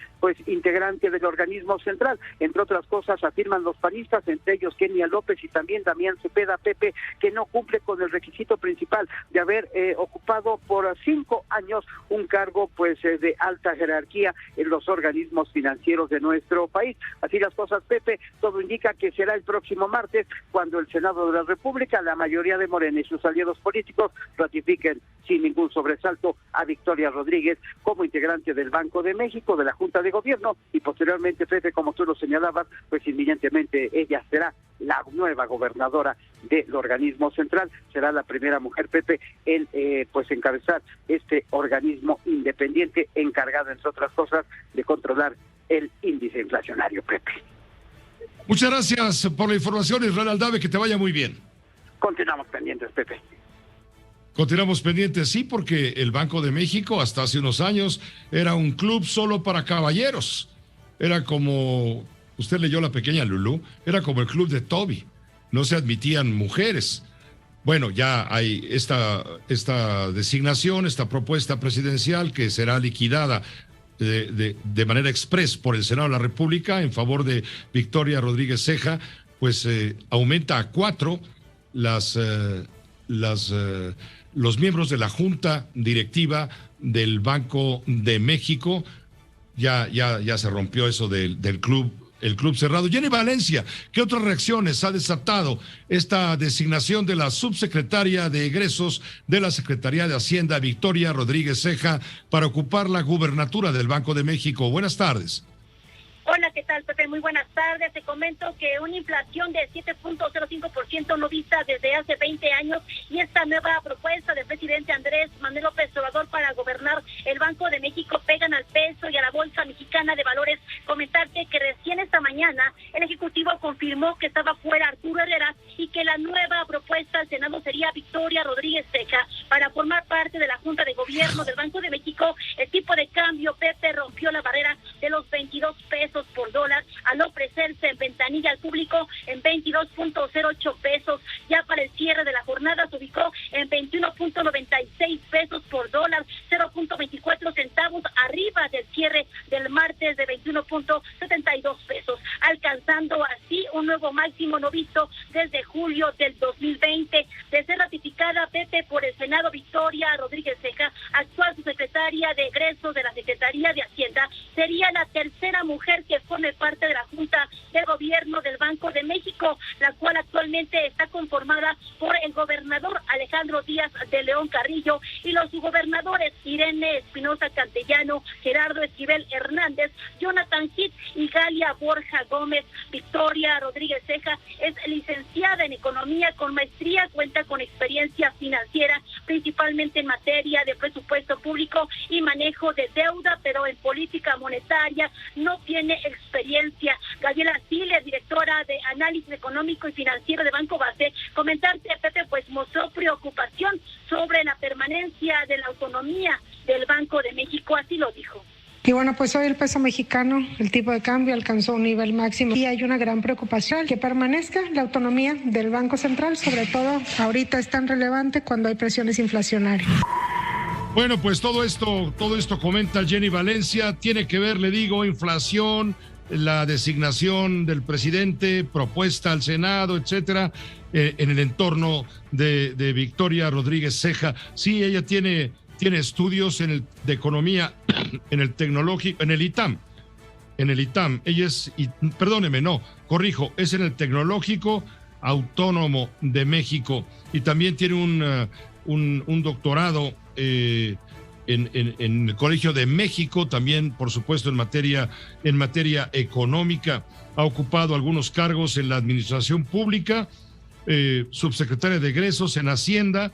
S10: integrante del organismo central. Entre otras cosas, afirman los panistas, entre ellos Kenia López y también Damián Cepeda, Pepe, que no cumple con el requisito principal de haber ocupado por 5 años un cargo de alta jerarquía en los organismos financieros de nuestro país. Así las cosas, Pepe, todo indica que será el próximo martes cuando el Senado de la República, la mayoría de Morena y sus aliados políticos ratifiquen sin ningún sobresalto a Victoria Rodríguez como integrante del Banco de México, de la Junta de Gobierno, y posteriormente, Pepe, como tú lo señalabas, pues inminentemente ella será la nueva gobernadora del organismo central. Será la primera mujer, Pepe, en encabezar este organismo independiente encargado, entre otras cosas, de controlar el índice inflacionario, Pepe.
S1: Muchas gracias por la información, Israel Aldave, que te vaya muy bien.
S10: Continuamos pendientes, Pepe.
S1: Continuamos pendientes, sí, porque el Banco de México hasta hace unos años era un club solo para caballeros. Era como, usted leyó La Pequeña Lulú, era como el club de Toby. No se admitían mujeres. Bueno, ya hay esta designación, esta propuesta presidencial que será liquidada de manera express por el Senado de la República en favor de Victoria Rodríguez Ceja, pues aumenta a 4 los miembros de la Junta Directiva del Banco de México. Ya se rompió eso del club. El club cerrado. Jenny Valencia, ¿qué otras reacciones ha desatado esta designación de la subsecretaria de egresos de la Secretaría de Hacienda, Victoria Rodríguez Ceja, para ocupar la gubernatura del Banco de México? Buenas tardes.
S12: Hola, ¿qué tal, Pepe? Muy buenas tardes. Te comento que una inflación de 7.05% no vista desde hace 20 años y esta nueva propuesta del presidente Andrés Manuel López Obrador para gobernar el Banco de México pegan al peso y a la Bolsa Mexicana de Valores. Comentarte que recién esta mañana el Ejecutivo confirmó que estaba fuera Arturo Herrera y que la nueva propuesta al Senado sería Victoria Rodríguez Ceja para formar parte de la Junta de Gobierno del Banco de México. El tipo de cambio, Pepe, rompió la barrera de los 22 pesos por dólar al ofrecerse en ventanilla al público en 22.08 pesos. Ya para el cierre de la jornada se ubicó en 21.96 pesos por dólar, 0.24 centavos arriba del cierre del martes de 21.72 pesos, alcanzando así un nuevo máximo no visto desde julio del 2020. De ser ratificada, Pepe, por el Senado, Victoria Rodríguez Ceja, actual subsecretaria de egresos de la Secretaría conformada por el gobernador Alejandro Díaz de León Carrillo y los subgobernadores Irene Espinosa Cantellano, Gerardo Esquivel Hernández, Jonathan Heath y Galia Borja Gómez. Victoria Rodríguez Ceja es licenciada en Economía con maestría, cuenta con experiencia financiera, principalmente en materia de presupuesto público y manejo de deuda, pero en política monetaria no tiene experiencia. Gabriela Siles, directora de Análisis Económico y Financiero de Banco Base, comentarte, Pepe, pues mostró preocupación sobre la permanencia de la autonomía del Banco de México, así lo dijo.
S13: Y bueno, pues hoy el peso mexicano, el tipo de cambio alcanzó un nivel máximo y hay una gran preocupación que permanezca la autonomía del Banco Central, sobre todo ahorita es tan relevante cuando hay presiones inflacionarias.
S1: Bueno, pues todo esto comenta Jenny Valencia, tiene que ver, le digo, inflación, la designación del presidente, propuesta al Senado, etcétera, en el entorno de Victoria Rodríguez Ceja. Sí, ella tiene estudios de economía en el tecnológico, en el ITAM. Ella es, es en el Tecnológico Autónomo de México y también tiene un doctorado en el Colegio de México, también por supuesto en materia económica. Ha ocupado algunos cargos en la administración pública, subsecretaria de egresos en Hacienda.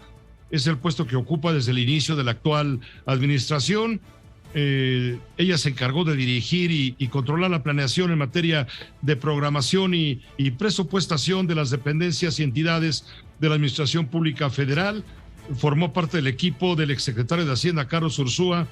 S1: Es el puesto que ocupa desde el inicio de la actual administración. Ella se encargó de dirigir y controlar la planeación en materia de programación y presupuestación de las dependencias y entidades de la Administración Pública Federal. Formó parte del equipo del exsecretario de Hacienda, Carlos Ursúa,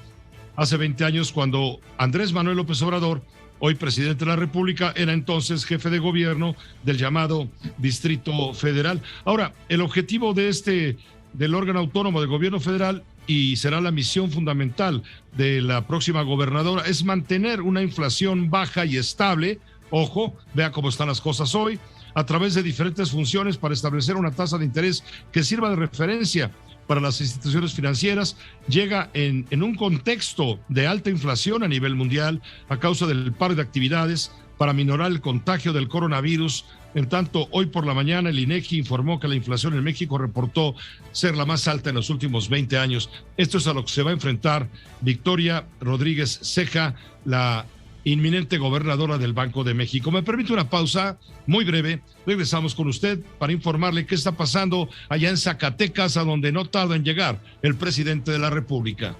S1: hace 20 años cuando Andrés Manuel López Obrador, hoy presidente de la República, era entonces jefe de gobierno del llamado Distrito Federal. Ahora, el objetivo del órgano autónomo del gobierno federal, y será la misión fundamental de la próxima gobernadora, es mantener una inflación baja y estable. Ojo, vea cómo están las cosas hoy, a través de diferentes funciones para establecer una tasa de interés que sirva de referencia para las instituciones financieras. Llega en un contexto de alta inflación a nivel mundial a causa del paro de actividades para minorar el contagio del coronavirus. En tanto, hoy por la mañana el INEGI informó que la inflación en México reportó ser la más alta en los últimos 20 años. Esto es a lo que se va a enfrentar Victoria Rodríguez Ceja, la inminente gobernadora del Banco de México. Me permite una pausa muy breve. Regresamos con usted para informarle qué está pasando allá en Zacatecas, a donde no tarda en llegar el presidente de la República.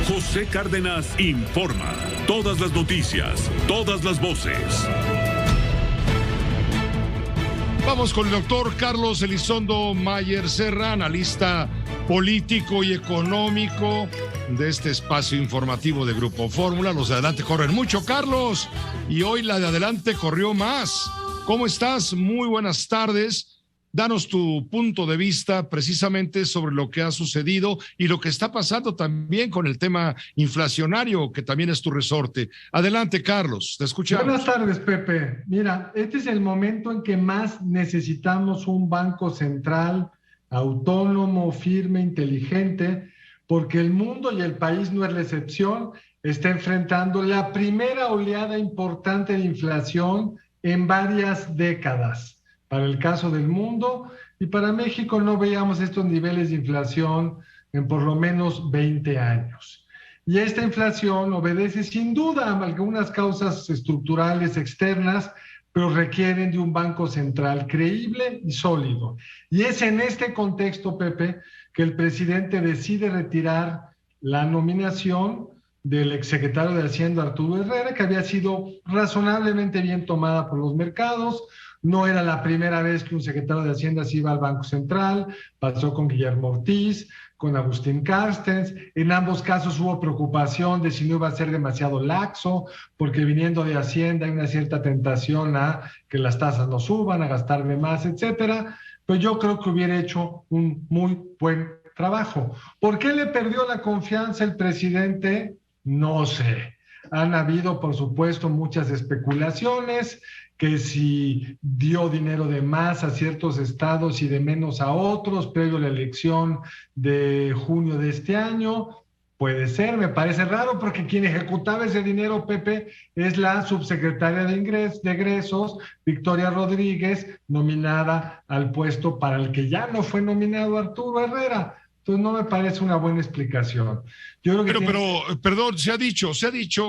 S14: José Cárdenas informa. Todas las noticias, todas las voces.
S1: Vamos con el doctor Carlos Elizondo Mayer Serra, analista político y económico de este espacio informativo de Grupo Fórmula. Los de adelante corren mucho, Carlos, y hoy la de adelante corrió más. ¿Cómo estás? Muy buenas tardes. Danos tu punto de vista precisamente sobre lo que ha sucedido y lo que está pasando también con el tema inflacionario, que también es tu resorte. Adelante, Carlos, te escuchamos.
S15: Buenas tardes, Pepe. Mira, este es el momento en que más necesitamos un banco central autónomo, firme, inteligente, porque el mundo y el país no es la excepción. Está enfrentando la primera oleada importante de inflación en varias décadas. Para el caso del mundo y para México no veíamos estos niveles de inflación en por lo menos 20 años. Y esta inflación obedece sin duda a algunas causas estructurales externas, pero requieren de un banco central creíble y sólido. Y es en este contexto, Pepe, que el presidente decide retirar la nominación del exsecretario de Hacienda, Arturo Herrera, que había sido razonablemente bien tomada por los mercados. No era la primera vez que un secretario de Hacienda se iba al Banco Central, pasó con Guillermo Ortiz, con Agustín Carstens. En ambos casos hubo preocupación de si no iba a ser demasiado laxo, porque viniendo de Hacienda hay una cierta tentación a que las tasas no suban, a gastar de más, etcétera. Pero yo creo que hubiera hecho un muy buen trabajo. ¿Por qué le perdió la confianza el presidente? No sé. Han habido, por supuesto, muchas especulaciones, que si dio dinero de más a ciertos estados y de menos a otros, previo a la elección de junio de este año. Puede ser, me parece raro, porque quien ejecutaba ese dinero, Pepe, es la subsecretaria de egresos, Victoria Rodríguez, nominada al puesto para el que ya no fue nominado Arturo Herrera. Entonces no me parece una buena explicación. Yo creo que
S1: pero, perdón, se ha dicho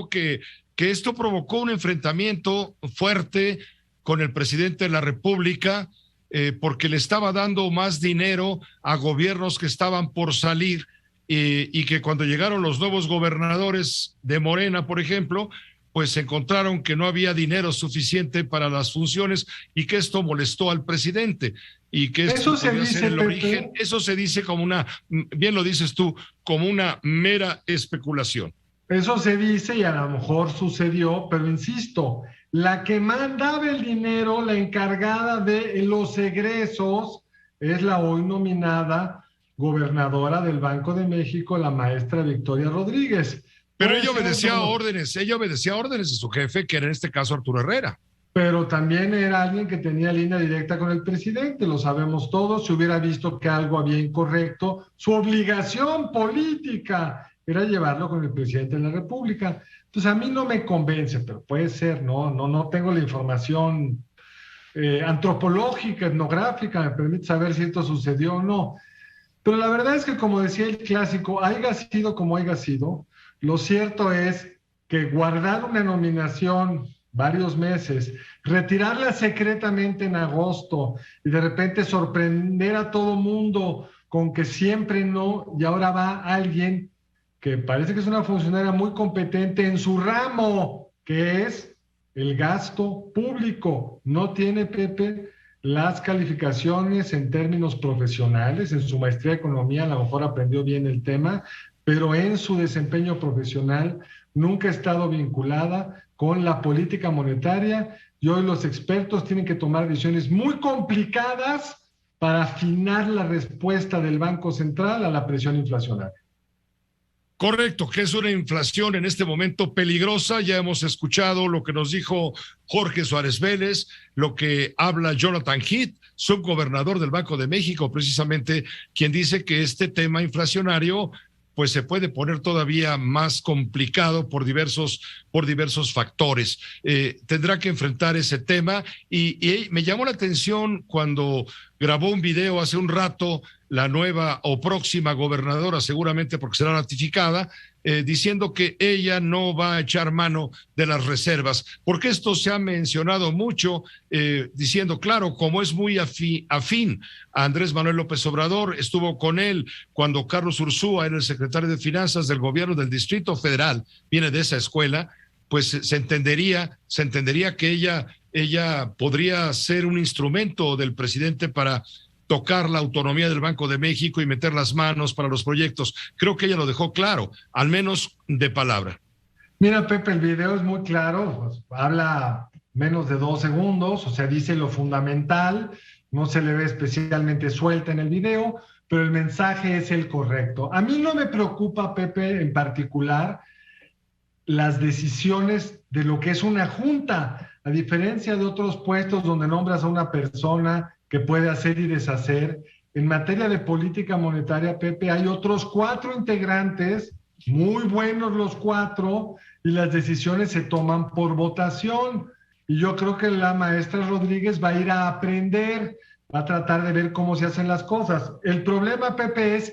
S1: que esto provocó un enfrentamiento fuerte con el presidente de la República, porque le estaba dando más dinero a gobiernos que estaban por salir, y que cuando llegaron los nuevos gobernadores de Morena, por ejemplo, pues se encontraron que no había dinero suficiente para las funciones y que esto molestó al presidente. Y que
S15: eso se dice,
S1: el origen, eso se dice como una, bien lo dices tú, como una mera especulación.
S15: Eso se dice y a lo mejor sucedió, pero insisto, la que mandaba el dinero, la encargada de los egresos, es la hoy nominada gobernadora del Banco de México, la maestra Victoria Rodríguez.
S1: Pero ella obedecía órdenes de su jefe, que era en este caso Arturo Herrera.
S15: Pero también era alguien que tenía línea directa con el presidente, lo sabemos todos. Si hubiera visto que algo había incorrecto, su obligación política era llevarlo con el presidente de la República. Entonces a mí no me convence, pero puede ser, no tengo la información antropológica, etnográfica, me permite saber si esto sucedió o no. Pero la verdad es que, como decía el clásico, haya sido como haya sido, lo cierto es que guardar una nominación varios meses, retirarla secretamente en agosto y de repente sorprender a todo mundo con que siempre no, y ahora va alguien que parece que es una funcionaria muy competente en su ramo, que es el gasto público. No tiene, Pepe, las calificaciones en términos profesionales. En su maestría de economía a lo mejor aprendió bien el tema, pero en su desempeño profesional nunca ha estado vinculada con la política monetaria, y hoy los expertos tienen que tomar decisiones muy complicadas para afinar la respuesta del Banco Central a la presión inflacionaria.
S1: Correcto, que es una inflación en este momento peligrosa. Ya hemos escuchado lo que nos dijo Jorge Suárez Vélez, lo que habla Jonathan Heath, subgobernador del Banco de México, precisamente, quien dice que este tema inflacionario pues se puede poner todavía más complicado por diversos factores. Tendrá que enfrentar ese tema y me llamó la atención cuando grabó un video hace un rato la nueva o próxima gobernadora, seguramente porque será ratificada, diciendo que ella no va a echar mano de las reservas, porque esto se ha mencionado mucho, diciendo, claro, como es muy afín a Andrés Manuel López Obrador, estuvo con él cuando Carlos Ursúa era el secretario de Finanzas del gobierno del Distrito Federal, viene de esa escuela, pues se entendería que ella podría ser un instrumento del presidente para tocar la autonomía del Banco de México y meter las manos para los proyectos. Creo que ella lo dejó claro, al menos de palabra.
S15: Mira, Pepe, el video es muy claro, pues, habla menos de 2 segundos, o sea, dice lo fundamental, no se le ve especialmente suelta en el video, pero el mensaje es el correcto. A mí no me preocupa, Pepe, en particular, las decisiones de lo que es una junta, a diferencia de otros puestos donde nombras a una persona que puede hacer y deshacer. En materia de política monetaria, Pepe, hay otros 4 integrantes, muy buenos los 4, y las decisiones se toman por votación. Y yo creo que la maestra Rodríguez va a ir a aprender, va a tratar de ver cómo se hacen las cosas. El problema, Pepe, es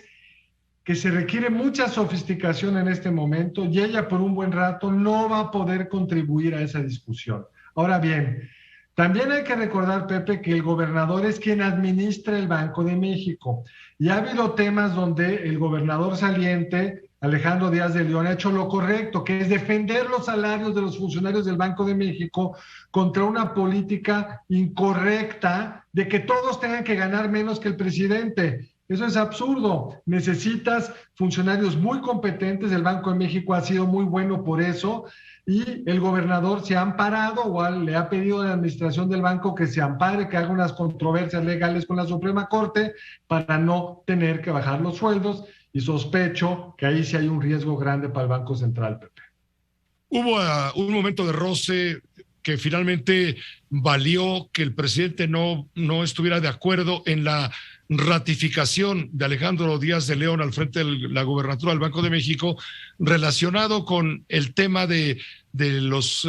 S15: que se requiere mucha sofisticación en este momento y ella por un buen rato no va a poder contribuir a esa discusión. Ahora bien, también hay que recordar, Pepe, que el gobernador es quien administra el Banco de México. Y ha habido temas donde el gobernador saliente, Alejandro Díaz de León, ha hecho lo correcto, que es defender los salarios de los funcionarios del Banco de México contra una política incorrecta de que todos tengan que ganar menos que el presidente. Eso es absurdo. Necesitas funcionarios muy competentes. El Banco de México ha sido muy bueno por eso. Y el gobernador se ha amparado o le ha pedido a la administración del banco que se ampare, que haga unas controversias legales con la Suprema Corte para no tener que bajar los sueldos, y sospecho que ahí sí hay un riesgo grande para el Banco Central, Pepe.
S1: Hubo un momento de roce que finalmente valió que el presidente no estuviera de acuerdo en la ratificación de Alejandro Díaz de León al frente de la gubernatura del Banco de México relacionado con el tema de los,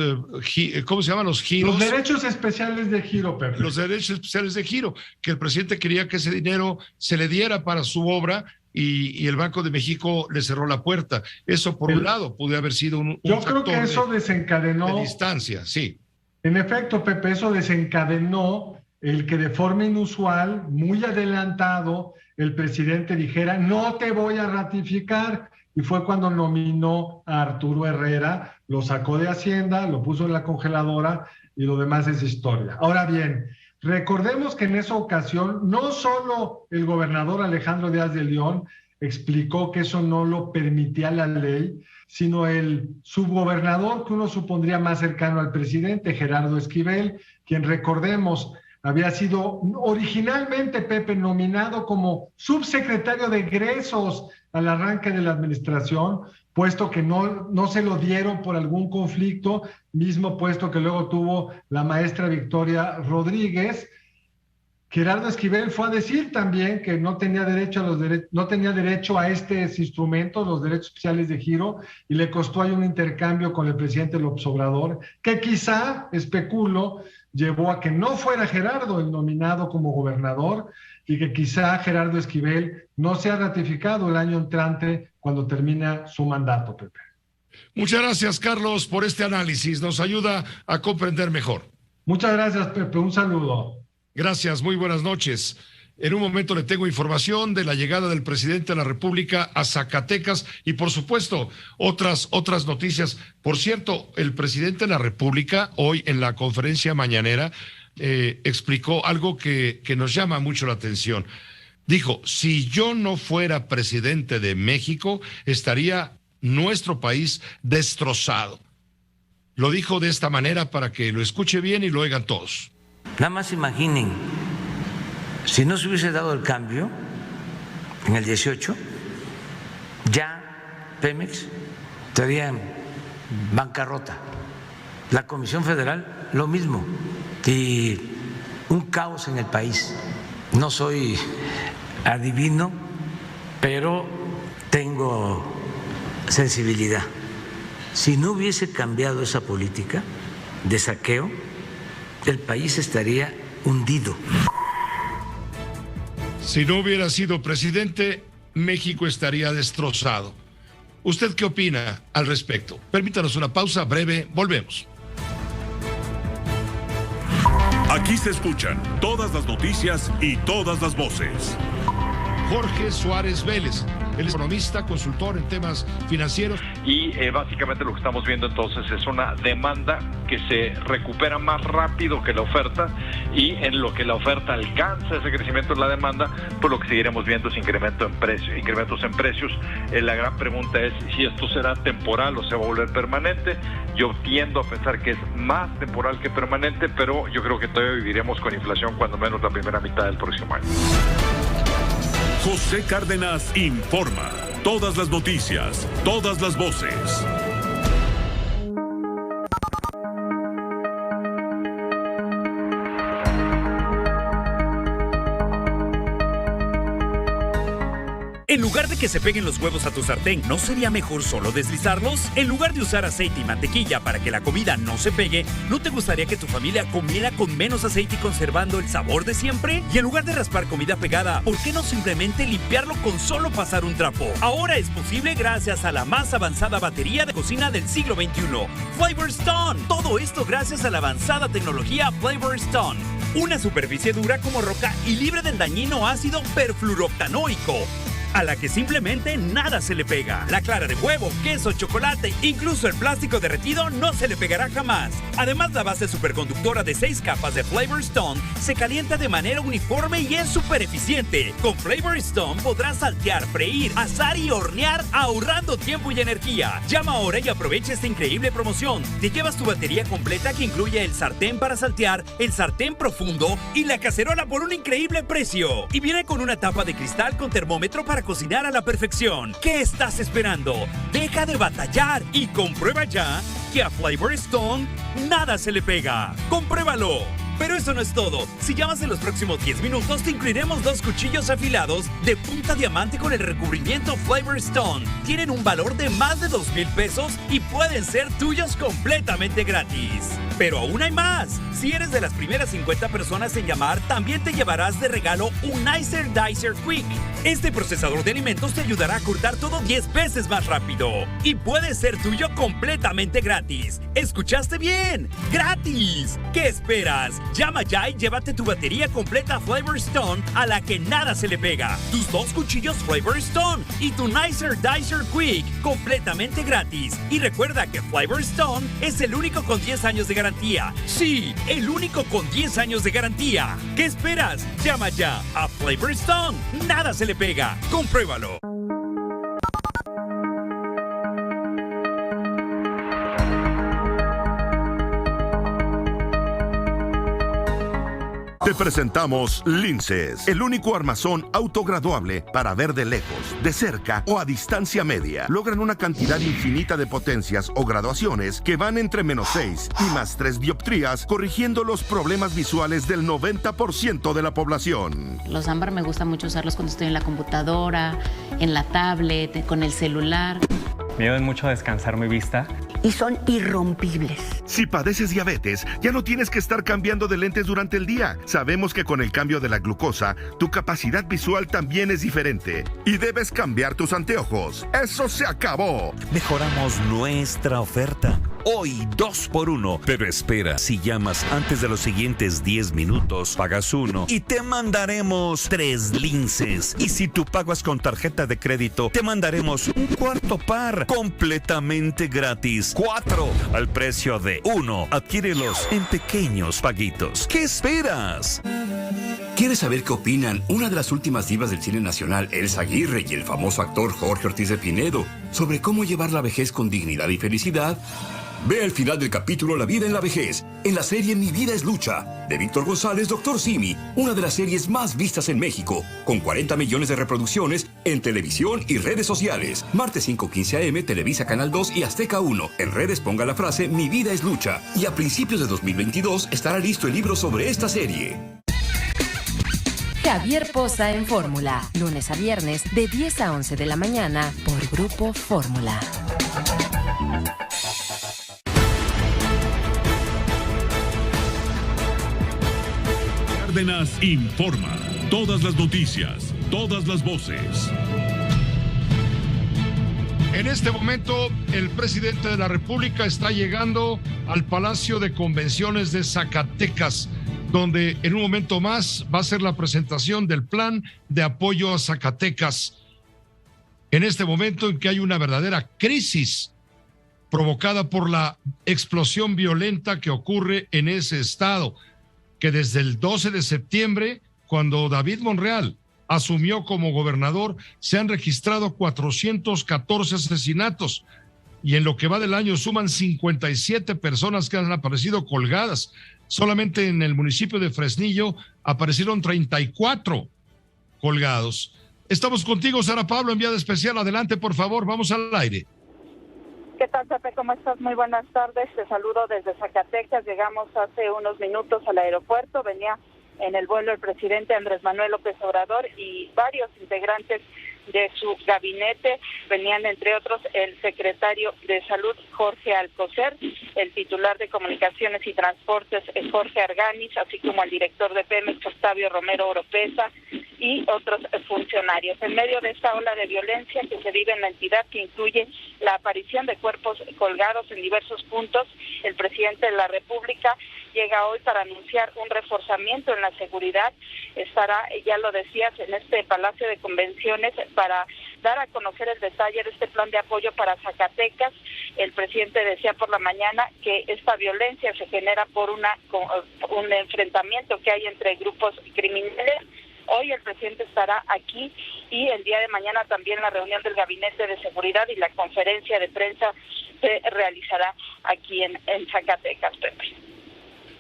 S1: ¿cómo se llaman? Los giros.
S15: Los derechos especiales de giro, Pepe.
S1: Los derechos especiales de giro, que el presidente quería que ese dinero se le diera para su obra y el Banco de México le cerró la puerta. Eso, por un lado, puede haber sido un
S15: Yo creo que eso desencadenó...
S1: de distancia, sí.
S15: En efecto, Pepe, eso desencadenó el que de forma inusual, muy adelantado, el presidente dijera, no te voy a ratificar. Y fue cuando nominó a Arturo Herrera, lo sacó de Hacienda, lo puso en la congeladora y lo demás es historia. Ahora bien, recordemos que en esa ocasión no solo el gobernador Alejandro Díaz de León explicó que eso no lo permitía la ley, sino el subgobernador que uno supondría más cercano al presidente, Gerardo Esquivel, quien recordemos había sido originalmente, Pepe, nominado como subsecretario de egresos al arranque de la administración, puesto que no se lo dieron por algún conflicto, mismo puesto que luego tuvo la maestra Victoria Rodríguez. Gerardo Esquivel fue a decir también que no tenía derecho a estos instrumentos, los derechos especiales de giro, y le costó ahí un intercambio con el presidente López Obrador, que quizá, especulo, llevó a que no fuera Gerardo el nominado como gobernador y que quizá Gerardo Esquivel no sea ratificado el año entrante cuando termina su mandato, Pepe.
S1: Muchas gracias, Carlos, por este análisis. Nos ayuda a comprender mejor.
S15: Muchas gracias, Pepe. Un saludo.
S1: Gracias, muy buenas noches. En un momento le tengo información de la llegada del presidente de la República a Zacatecas y, por supuesto, otras noticias. Por cierto, el presidente de la República hoy en la conferencia mañanera explicó algo que nos llama mucho la atención. Dijo, si yo no fuera presidente de México, estaría nuestro país destrozado. Lo dijo de esta manera para que lo escuche bien y lo oigan todos.
S5: Nada más imaginen, si no se hubiese dado el cambio en el 18, ya Pemex estaría en bancarrota. La Comisión Federal, lo mismo. Y un caos en el país. No soy adivino, pero tengo sensibilidad. Si no hubiese cambiado esa política de saqueo, el país estaría hundido.
S1: Si no hubiera sido presidente, México estaría destrozado. ¿Usted qué opina al respecto? Permítanos una pausa breve, volvemos.
S14: Aquí se escuchan todas las noticias y todas las voces.
S1: Jorge Suárez Vélez, el economista, consultor en temas financieros.
S6: Y básicamente lo que estamos viendo entonces es una demanda que se recupera más rápido que la oferta, y en lo que la oferta alcanza ese crecimiento en la demanda, pues lo que seguiremos viendo es incrementos en precios. La gran pregunta es si esto será temporal o se va a volver permanente. Yo tiendo a pensar que es más temporal que permanente, pero yo creo que todavía viviremos con inflación cuando menos la primera mitad del próximo año.
S14: José Cárdenas informa. Todas las noticias, todas las voces.
S16: En lugar de que se peguen los huevos a tu sartén, ¿no sería mejor solo deslizarlos? En lugar de usar aceite y mantequilla para que la comida no se pegue, ¿no te gustaría que tu familia comiera con menos aceite y conservando el sabor de siempre? Y en lugar de raspar comida pegada, ¿por qué no simplemente limpiarlo con solo pasar un trapo? Ahora es posible gracias a la más avanzada batería de cocina del siglo XXI, Flavor Stone. Todo esto gracias a la avanzada tecnología Flavor Stone. Una superficie dura como roca y libre del dañino ácido perfluoroctanoico, a la que simplemente nada se le pega. La clara de huevo, queso, chocolate, incluso el plástico derretido no se le pegará jamás. Además, la base superconductora de 6 capas de Flavor Stone se calienta de manera uniforme y es súper eficiente. Con Flavor Stone podrás saltear, freír, asar y hornear ahorrando tiempo y energía. Llama ahora y aprovecha esta increíble promoción. Te llevas tu batería completa que incluye el sartén para saltear, el sartén profundo y la cacerola por un increíble precio. Y viene con una tapa de cristal con termómetro para cocinar a la perfección. ¿Qué estás esperando? Deja de batallar y comprueba ya que a Flavor Stone nada se le pega. ¡Compruébalo! Pero eso no es todo. Si llamas en los próximos 10 minutos, te incluiremos 2 cuchillos afilados de punta diamante con el recubrimiento Flavor Stone. Tienen un valor de más de 2,000 pesos y pueden ser tuyos completamente gratis. Pero aún hay más. Si eres de las primeras 50 personas en llamar, también te llevarás de regalo un Nicer Dicer Quick. Este procesador de alimentos te ayudará a cortar todo 10 veces más rápido. Y puede ser tuyo completamente gratis. ¿Escuchaste bien? ¡Gratis! ¿Qué esperas? Llama ya y llévate tu batería completa Flavor Stone a la que nada se le pega. Tus 2 cuchillos Flavor Stone y tu Nicer Dicer Quick completamente gratis. Y recuerda que Flavor Stone es el único con 10 años de garantía. Sí, el único con 10 años de garantía. ¿Qué esperas? Llama ya a Flavor Stone. Nada se le pega. Compruébalo.
S17: Te presentamos Linces, el único armazón autograduable para ver de lejos, de cerca o a distancia media. Logran una cantidad infinita de potencias o graduaciones que van entre -6 y +3 dioptrías, corrigiendo los problemas visuales del 90% de la población.
S18: Los ámbar me gusta mucho usarlos cuando estoy en la computadora, en la tablet, con el celular.
S19: Me ayudan mucho a descansar mi vista.
S20: Y son irrompibles.
S17: Si padeces diabetes, ya no tienes que estar cambiando de lentes durante el día. Sabemos que con el cambio de la glucosa, tu capacidad visual también es diferente. Y debes cambiar tus anteojos. ¡Eso se acabó!
S21: Mejoramos nuestra oferta. Hoy 2 por 1. Pero espera, si llamas antes de los siguientes 10 minutos, pagas 1 y te mandaremos 3 linces. Y si tu pago es con tarjeta de crédito, te mandaremos un cuarto par completamente gratis. 4 al precio de 1. Adquiérelos en pequeños paguitos. ¿Qué esperas?
S22: ¿Quieres saber qué opinan una de las últimas divas del cine nacional, Elsa Aguirre, y el famoso actor Jorge Ortiz de Pinedo, sobre cómo llevar la vejez con dignidad y felicidad? Ve al final del capítulo La vida en la vejez, en la serie Mi vida es lucha, de Víctor González, Dr. Simi, una de las series más vistas en México, con 40 millones de reproducciones en televisión y redes sociales. Martes 5:15 AM, Televisa Canal 2 y Azteca 1. En redes ponga la frase Mi vida es lucha. Y a principios de 2022 estará listo el libro sobre esta serie.
S23: Javier Poza en Fórmula, lunes a viernes de 10 a 11 de la mañana por Grupo Fórmula.
S14: Cárdenas informa. Todas las noticias, todas las voces.
S1: En este momento, el presidente de la República está llegando al Palacio de Convenciones de Zacatecas, donde en un momento más va a ser la presentación del plan de apoyo a Zacatecas. En este momento en que hay una verdadera crisis provocada por la explosión violenta que ocurre en ese estado, que desde el 12 de septiembre, cuando David Monreal asumió como gobernador, se han registrado 414 asesinatos y en lo que va del año suman 57 personas que han aparecido colgadas. Solamente en el municipio de Fresnillo aparecieron 34 colgados. Estamos contigo, Sara Pablo, enviada especial. Adelante, por favor, vamos al aire.
S24: ¿Qué tal, Pepe? ¿Cómo estás? Muy buenas tardes. Te saludo desde Zacatecas. Llegamos hace unos minutos al aeropuerto. Venía en el vuelo el presidente Andrés Manuel López Obrador y varios integrantes de su gabinete. Venían, entre otros, el secretario de Salud, Jorge Alcocer, el titular de Comunicaciones y Transportes, Jorge Arganis, así como el director de Pemex, Octavio Romero Oropesa, y otros funcionarios. En medio de esta ola de violencia que se vive en la entidad, que incluye la aparición de cuerpos colgados en diversos puntos, el presidente de la República llega hoy para anunciar un reforzamiento en la seguridad. Estará, ya lo decías, en este Palacio de Convenciones para dar a conocer el detalle de este plan de apoyo para Zacatecas. El presidente decía por la mañana que esta violencia se genera por un enfrentamiento que hay entre grupos criminales. Hoy el presidente estará aquí y el día de mañana también la reunión del Gabinete de Seguridad y la conferencia de prensa se realizará aquí en Zacatecas, Pepe.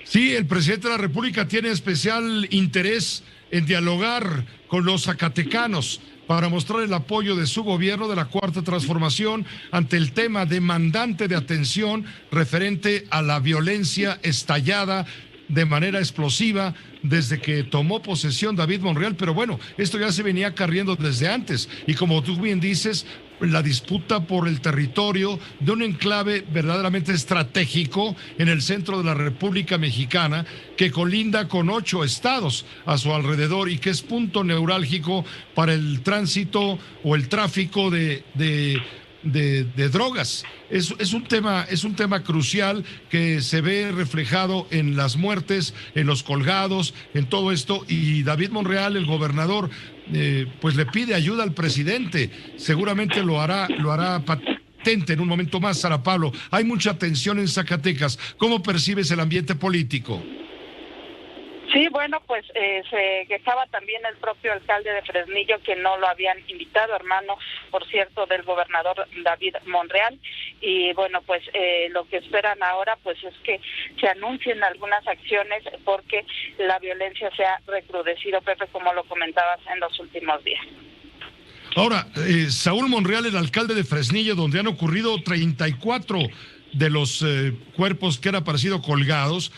S1: Sí, el presidente de la República tiene especial interés en dialogar con los zacatecanos para mostrar el apoyo de su gobierno de la Cuarta Transformación ante el tema demandante de atención referente a la violencia estallada de manera explosiva desde que tomó posesión David Monreal, pero bueno, esto ya se venía carriendo desde antes. Y como tú bien dices, la disputa por el territorio de un enclave verdaderamente estratégico en el centro de la República Mexicana, que colinda con 8 estados a su alrededor y que es punto neurálgico para el tránsito o el tráfico de drogas. Es un tema crucial que se ve reflejado en las muertes, en los colgados, en todo esto, y David Monreal, el gobernador, pues le pide ayuda al presidente. Seguramente lo hará patente en un momento más. Sara Pablo, hay mucha tensión en Zacatecas. ¿Cómo percibes el ambiente político?
S24: Sí, bueno, pues se quejaba también el propio alcalde de Fresnillo, que no lo habían invitado, hermano, por cierto, del gobernador David Monreal. Y bueno, pues lo que esperan ahora pues es que se anuncien algunas acciones, porque la violencia se ha recrudecido, Pepe, como lo comentabas en los últimos días.
S1: Ahora, Saúl Monreal, el alcalde de Fresnillo, donde han ocurrido 34 de los cuerpos que han aparecido colgados,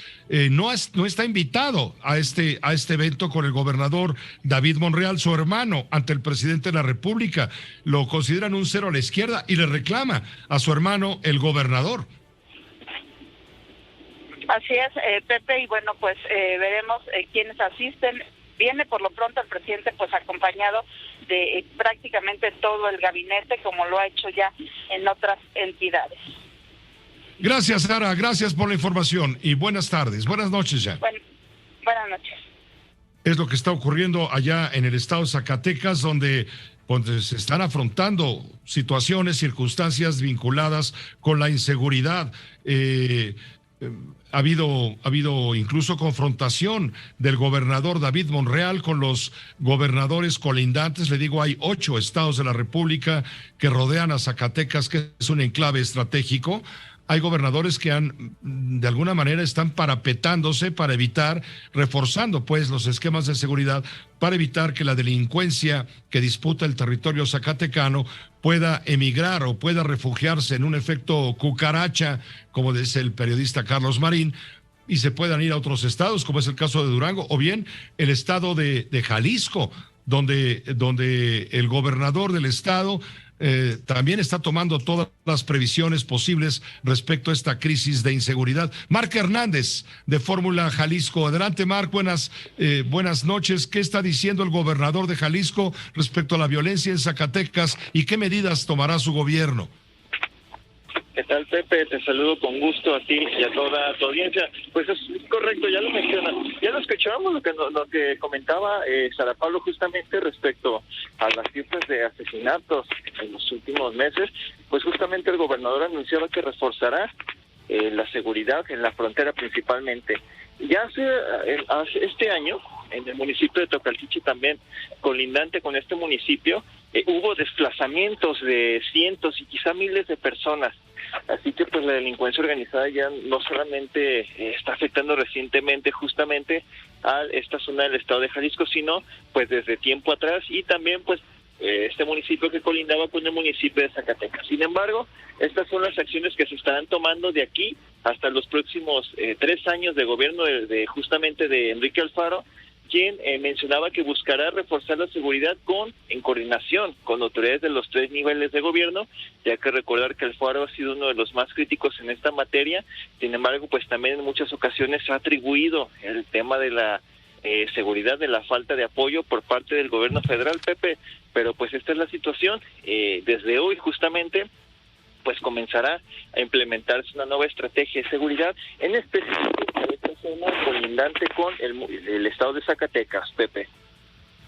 S1: no está invitado a este evento con el gobernador David Monreal, su hermano, ante el presidente de la República. Lo consideran un cero a la izquierda y le reclama a su hermano, el gobernador.
S24: Así es, Pepe, y bueno, pues veremos quiénes asisten. Viene por lo pronto el presidente pues acompañado de prácticamente todo el gabinete, como lo ha hecho ya en otras entidades.
S1: Gracias, Sara, gracias por la información y buenas tardes, buenas noches ya.
S24: Buenas noches.
S1: Es lo que está ocurriendo allá en el estado de Zacatecas, donde se están afrontando situaciones, circunstancias vinculadas con la inseguridad. Ha habido incluso confrontación del gobernador David Monreal con los gobernadores colindantes. Le digo, hay 8 estados de la República que rodean a Zacatecas, que es un enclave estratégico. Hay gobernadores que de alguna manera están parapetándose para evitar, reforzando pues los esquemas de seguridad, para evitar que la delincuencia que disputa el territorio zacatecano pueda emigrar o pueda refugiarse en un efecto cucaracha, como dice el periodista Carlos Marín, y se puedan ir a otros estados, como es el caso de Durango, o bien el estado de Jalisco, donde el gobernador del estado también está tomando todas las previsiones posibles respecto a esta crisis de inseguridad. Marc Hernández, de Fórmula Jalisco. Adelante, Marc, buenas noches. ¿Qué está diciendo el gobernador de Jalisco respecto a la violencia en Zacatecas y qué medidas tomará su gobierno?
S2: ¿Qué tal, Pepe? Te saludo con gusto a ti y a toda tu audiencia. Pues es correcto, ya lo mencionas. Ya lo escuchábamos lo que comentaba Sara Pablo justamente respecto a las cifras de asesinatos en los últimos meses. Pues justamente el gobernador anunciaba que reforzará la seguridad en la frontera principalmente. Ya hace este año, en el municipio de Tocaltiche, también colindante con este municipio, hubo desplazamientos de cientos y quizá miles de personas. Así que pues la delincuencia organizada ya no solamente está afectando recientemente justamente a esta zona del estado de Jalisco, sino pues desde tiempo atrás, y también pues este municipio que colindaba con el municipio de Zacatecas. Sin embargo, estas son las acciones que se estarán tomando de aquí hasta los próximos 3 años de gobierno justamente de Enrique Alfaro, quien mencionaba que buscará reforzar la seguridad en coordinación con autoridades de los 3 niveles de gobierno, ya que recordar que Alfaro ha sido uno de los más críticos en esta materia. Sin embargo, pues también en muchas ocasiones ha atribuido el tema de la seguridad, de la falta de apoyo por parte del gobierno federal, Pepe. Pero pues esta es la situación. Desde hoy justamente pues comenzará a implementarse una nueva estrategia de seguridad, en específico para esta zona colindante con el estado de Zacatecas, Pepe.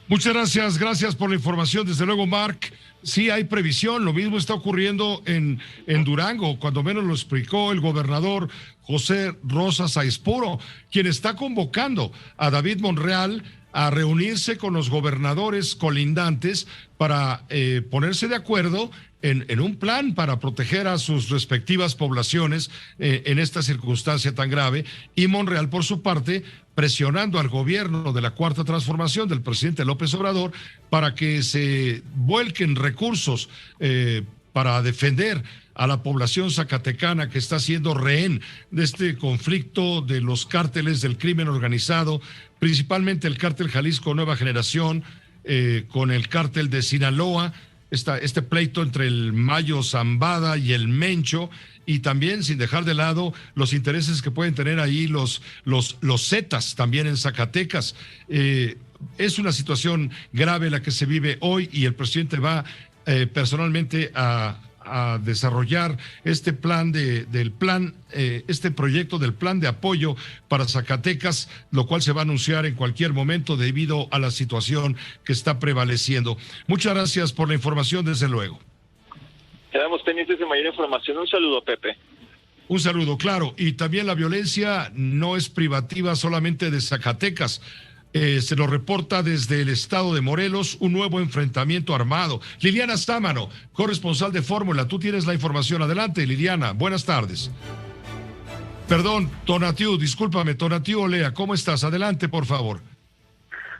S1: Muchas gracias por la información. Desde luego, Marc, sí hay previsión. Lo mismo está ocurriendo en Durango, cuando menos lo explicó el gobernador José Rosas Aispuro, quien está convocando a David Monreal a reunirse con los gobernadores colindantes para ponerse de acuerdo en un plan para proteger a sus respectivas poblaciones en esta circunstancia tan grave, y Monreal, por su parte, presionando al gobierno de la Cuarta Transformación del presidente López Obrador para que se vuelquen recursos para defender a la población zacatecana que está siendo rehén de este conflicto de los cárteles del crimen organizado, principalmente el cártel Jalisco Nueva Generación, con el cártel de Sinaloa, este pleito entre el Mayo Zambada y el Mencho, y también sin dejar de lado los intereses que pueden tener ahí los Zetas también en Zacatecas. Es una situación grave la que se vive hoy y el presidente va personalmente a desarrollar este plan este proyecto del plan de apoyo para Zacatecas, lo cual se va a anunciar en cualquier momento debido a la situación que está prevaleciendo. Muchas gracias por la información, desde luego.
S2: Quedamos pendientes de mayor información. Un saludo, Pepe.
S1: Un saludo, claro. Y también la violencia no es privativa solamente de Zacatecas. Se lo reporta desde el estado de Morelos un nuevo enfrentamiento armado. Liliana Sámano, corresponsal de Fórmula, tú tienes la información. Adelante, Liliana, buenas tardes. Perdón, Tonatiu, discúlpame, Tonatiu Olea, ¿cómo estás? Adelante, por favor.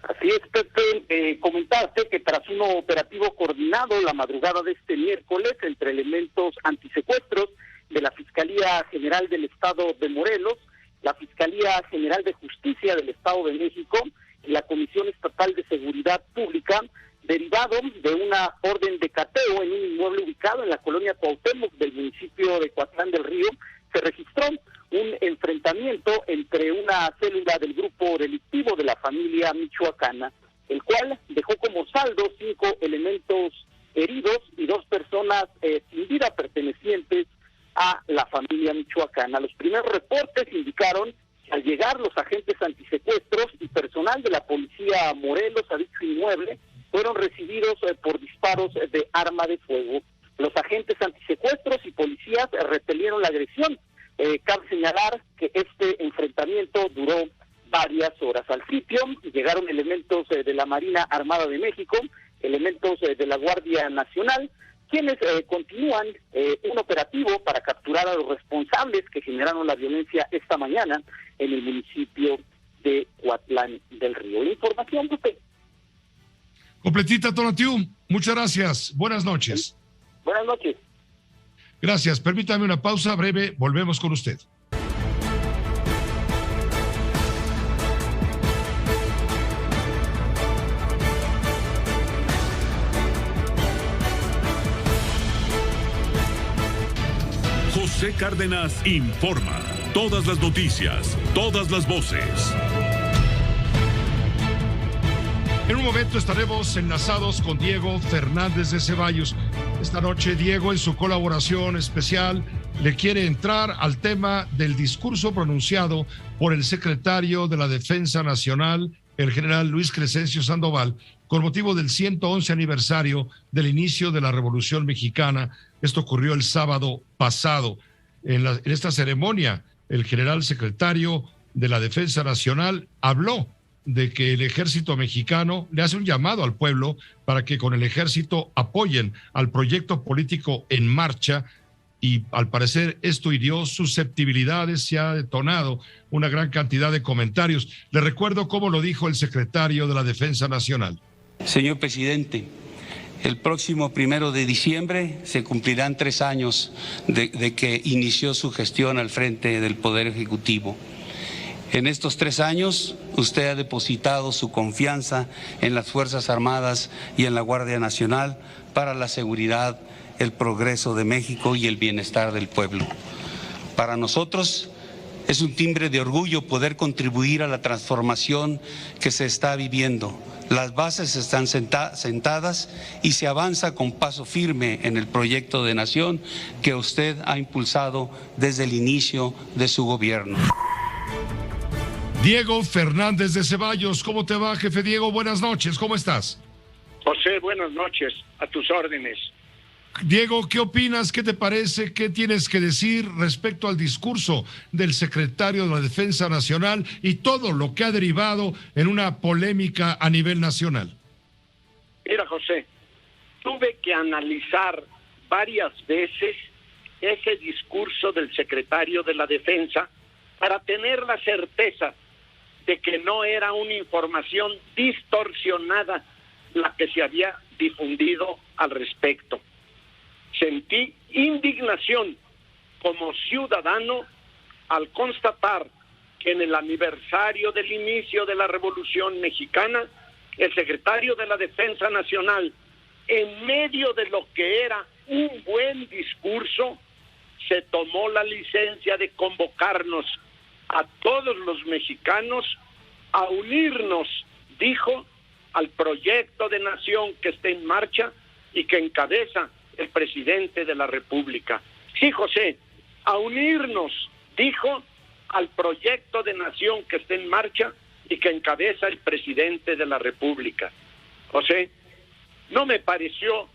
S3: Así es, Pepe, comentaste que tras un operativo coordinado la madrugada de este miércoles entre elementos antisecuestros de la Fiscalía General del Estado de Morelos, la Fiscalía General de Justicia del Estado de México y la Comisión Estatal de Seguridad Pública, derivado de una orden de cateo en un inmueble ubicado en la colonia Cuauhtémoc del municipio de Coatlán del Río, se registró un enfrentamiento entre una célula del grupo delictivo de la familia michoacana, el cual dejó como saldo 5 elementos heridos y 2 personas sin vida pertenecientes a la familia michoacana. Los primeros reportes indicaron que al llegar los agentes antisecuestros y personal de la policía Morelos a dicho inmueble, fueron recibidos por disparos de arma de fuego. Los agentes antisecuestros y policías repelieron la agresión. Cabe señalar que este enfrentamiento duró varias horas. Al sitio llegaron elementos de la Marina Armada de México, elementos de la Guardia Nacional, quienes continúan un operativo para capturar a los responsables que generaron la violencia esta mañana en el municipio de Coatlán del Río. La información, Pepe.
S1: Completita, Tonatiu. Muchas gracias. Buenas noches.
S3: Buenas noches.
S1: Gracias. Permítame una pausa breve. Volvemos con usted.
S14: José Cárdenas informa. Todas las noticias, todas las voces.
S1: En un momento estaremos enlazados con Diego Fernández de Ceballos. Esta noche Diego, en su colaboración especial, le quiere entrar al tema del discurso pronunciado por el secretario de la Defensa Nacional, el general Luis Crescencio Sandoval, con motivo del 111 aniversario del inicio de la Revolución Mexicana. Esto ocurrió el sábado pasado. En esta ceremonia, el general secretario de la Defensa Nacional habló de que el ejército mexicano le hace un llamado al pueblo para que con el ejército apoyen al proyecto político en marcha, y al parecer esto hirió susceptibilidades, se ha detonado una gran cantidad de comentarios. Le recuerdo cómo lo dijo el secretario de la Defensa Nacional.
S4: Señor presidente, el próximo 1 de diciembre se cumplirán 3 años de que inició su gestión al frente del Poder Ejecutivo. En estos 3 años, usted ha depositado su confianza en las Fuerzas Armadas y en la Guardia Nacional para la seguridad, el progreso de México y el bienestar del pueblo. Para nosotros es un timbre de orgullo poder contribuir a la transformación que se está viviendo. Las bases están sentadas y se avanza con paso firme en el proyecto de nación que usted ha impulsado desde el inicio de su gobierno.
S1: Diego Fernández de Ceballos, ¿cómo te va, jefe Diego? Buenas noches, ¿cómo estás?
S7: José, buenas noches, a tus órdenes.
S1: Diego, ¿qué opinas? ¿Qué te parece? ¿Qué tienes que decir respecto al discurso del secretario de la Defensa Nacional y todo lo que ha derivado en una polémica a nivel nacional?
S7: Mira, José, tuve que analizar varias veces ese discurso del secretario de la Defensa para tener la certeza de que no era una información distorsionada la que se había difundido al respecto. Sentí indignación como ciudadano al constatar que en el aniversario del inicio de la Revolución Mexicana, el secretario de la Defensa Nacional, en medio de lo que era un buen discurso, se tomó la licencia de convocarnos a todos los mexicanos a unirnos, dijo, al proyecto de nación que está en marcha y que encabeza el presidente de la República. Sí, José, a unirnos, dijo, al proyecto de nación que está en marcha y que encabeza el presidente de la República. José, no me pareció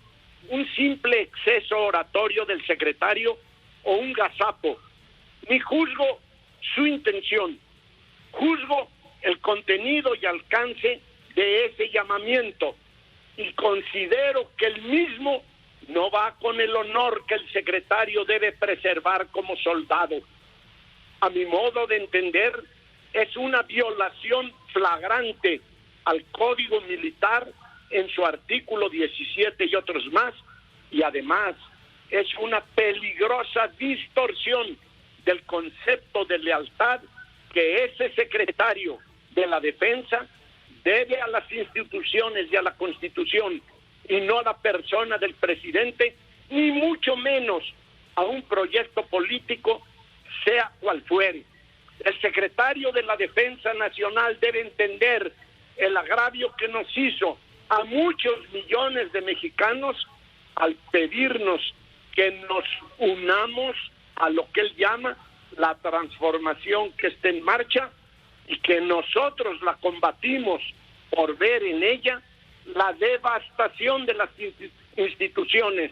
S7: un simple exceso oratorio del secretario o un gazapo, ni juzgo su intención, juzgo el contenido y alcance de ese llamamiento y considero que el mismo no va con el honor que el secretario debe preservar como soldado. A mi modo de entender, es una violación flagrante al Código Militar en su artículo 17 y otros más, y además es una peligrosa distorsión del concepto de lealtad que ese secretario de la Defensa debe a las instituciones y a la Constitución, y no a la persona del presidente, ni mucho menos a un proyecto político, sea cual fuere. El secretario de la Defensa Nacional debe entender el agravio que nos hizo a muchos millones de mexicanos al pedirnos que nos unamos a lo que él llama la transformación que está en marcha y que nosotros la combatimos por ver en ella la devastación de las instituciones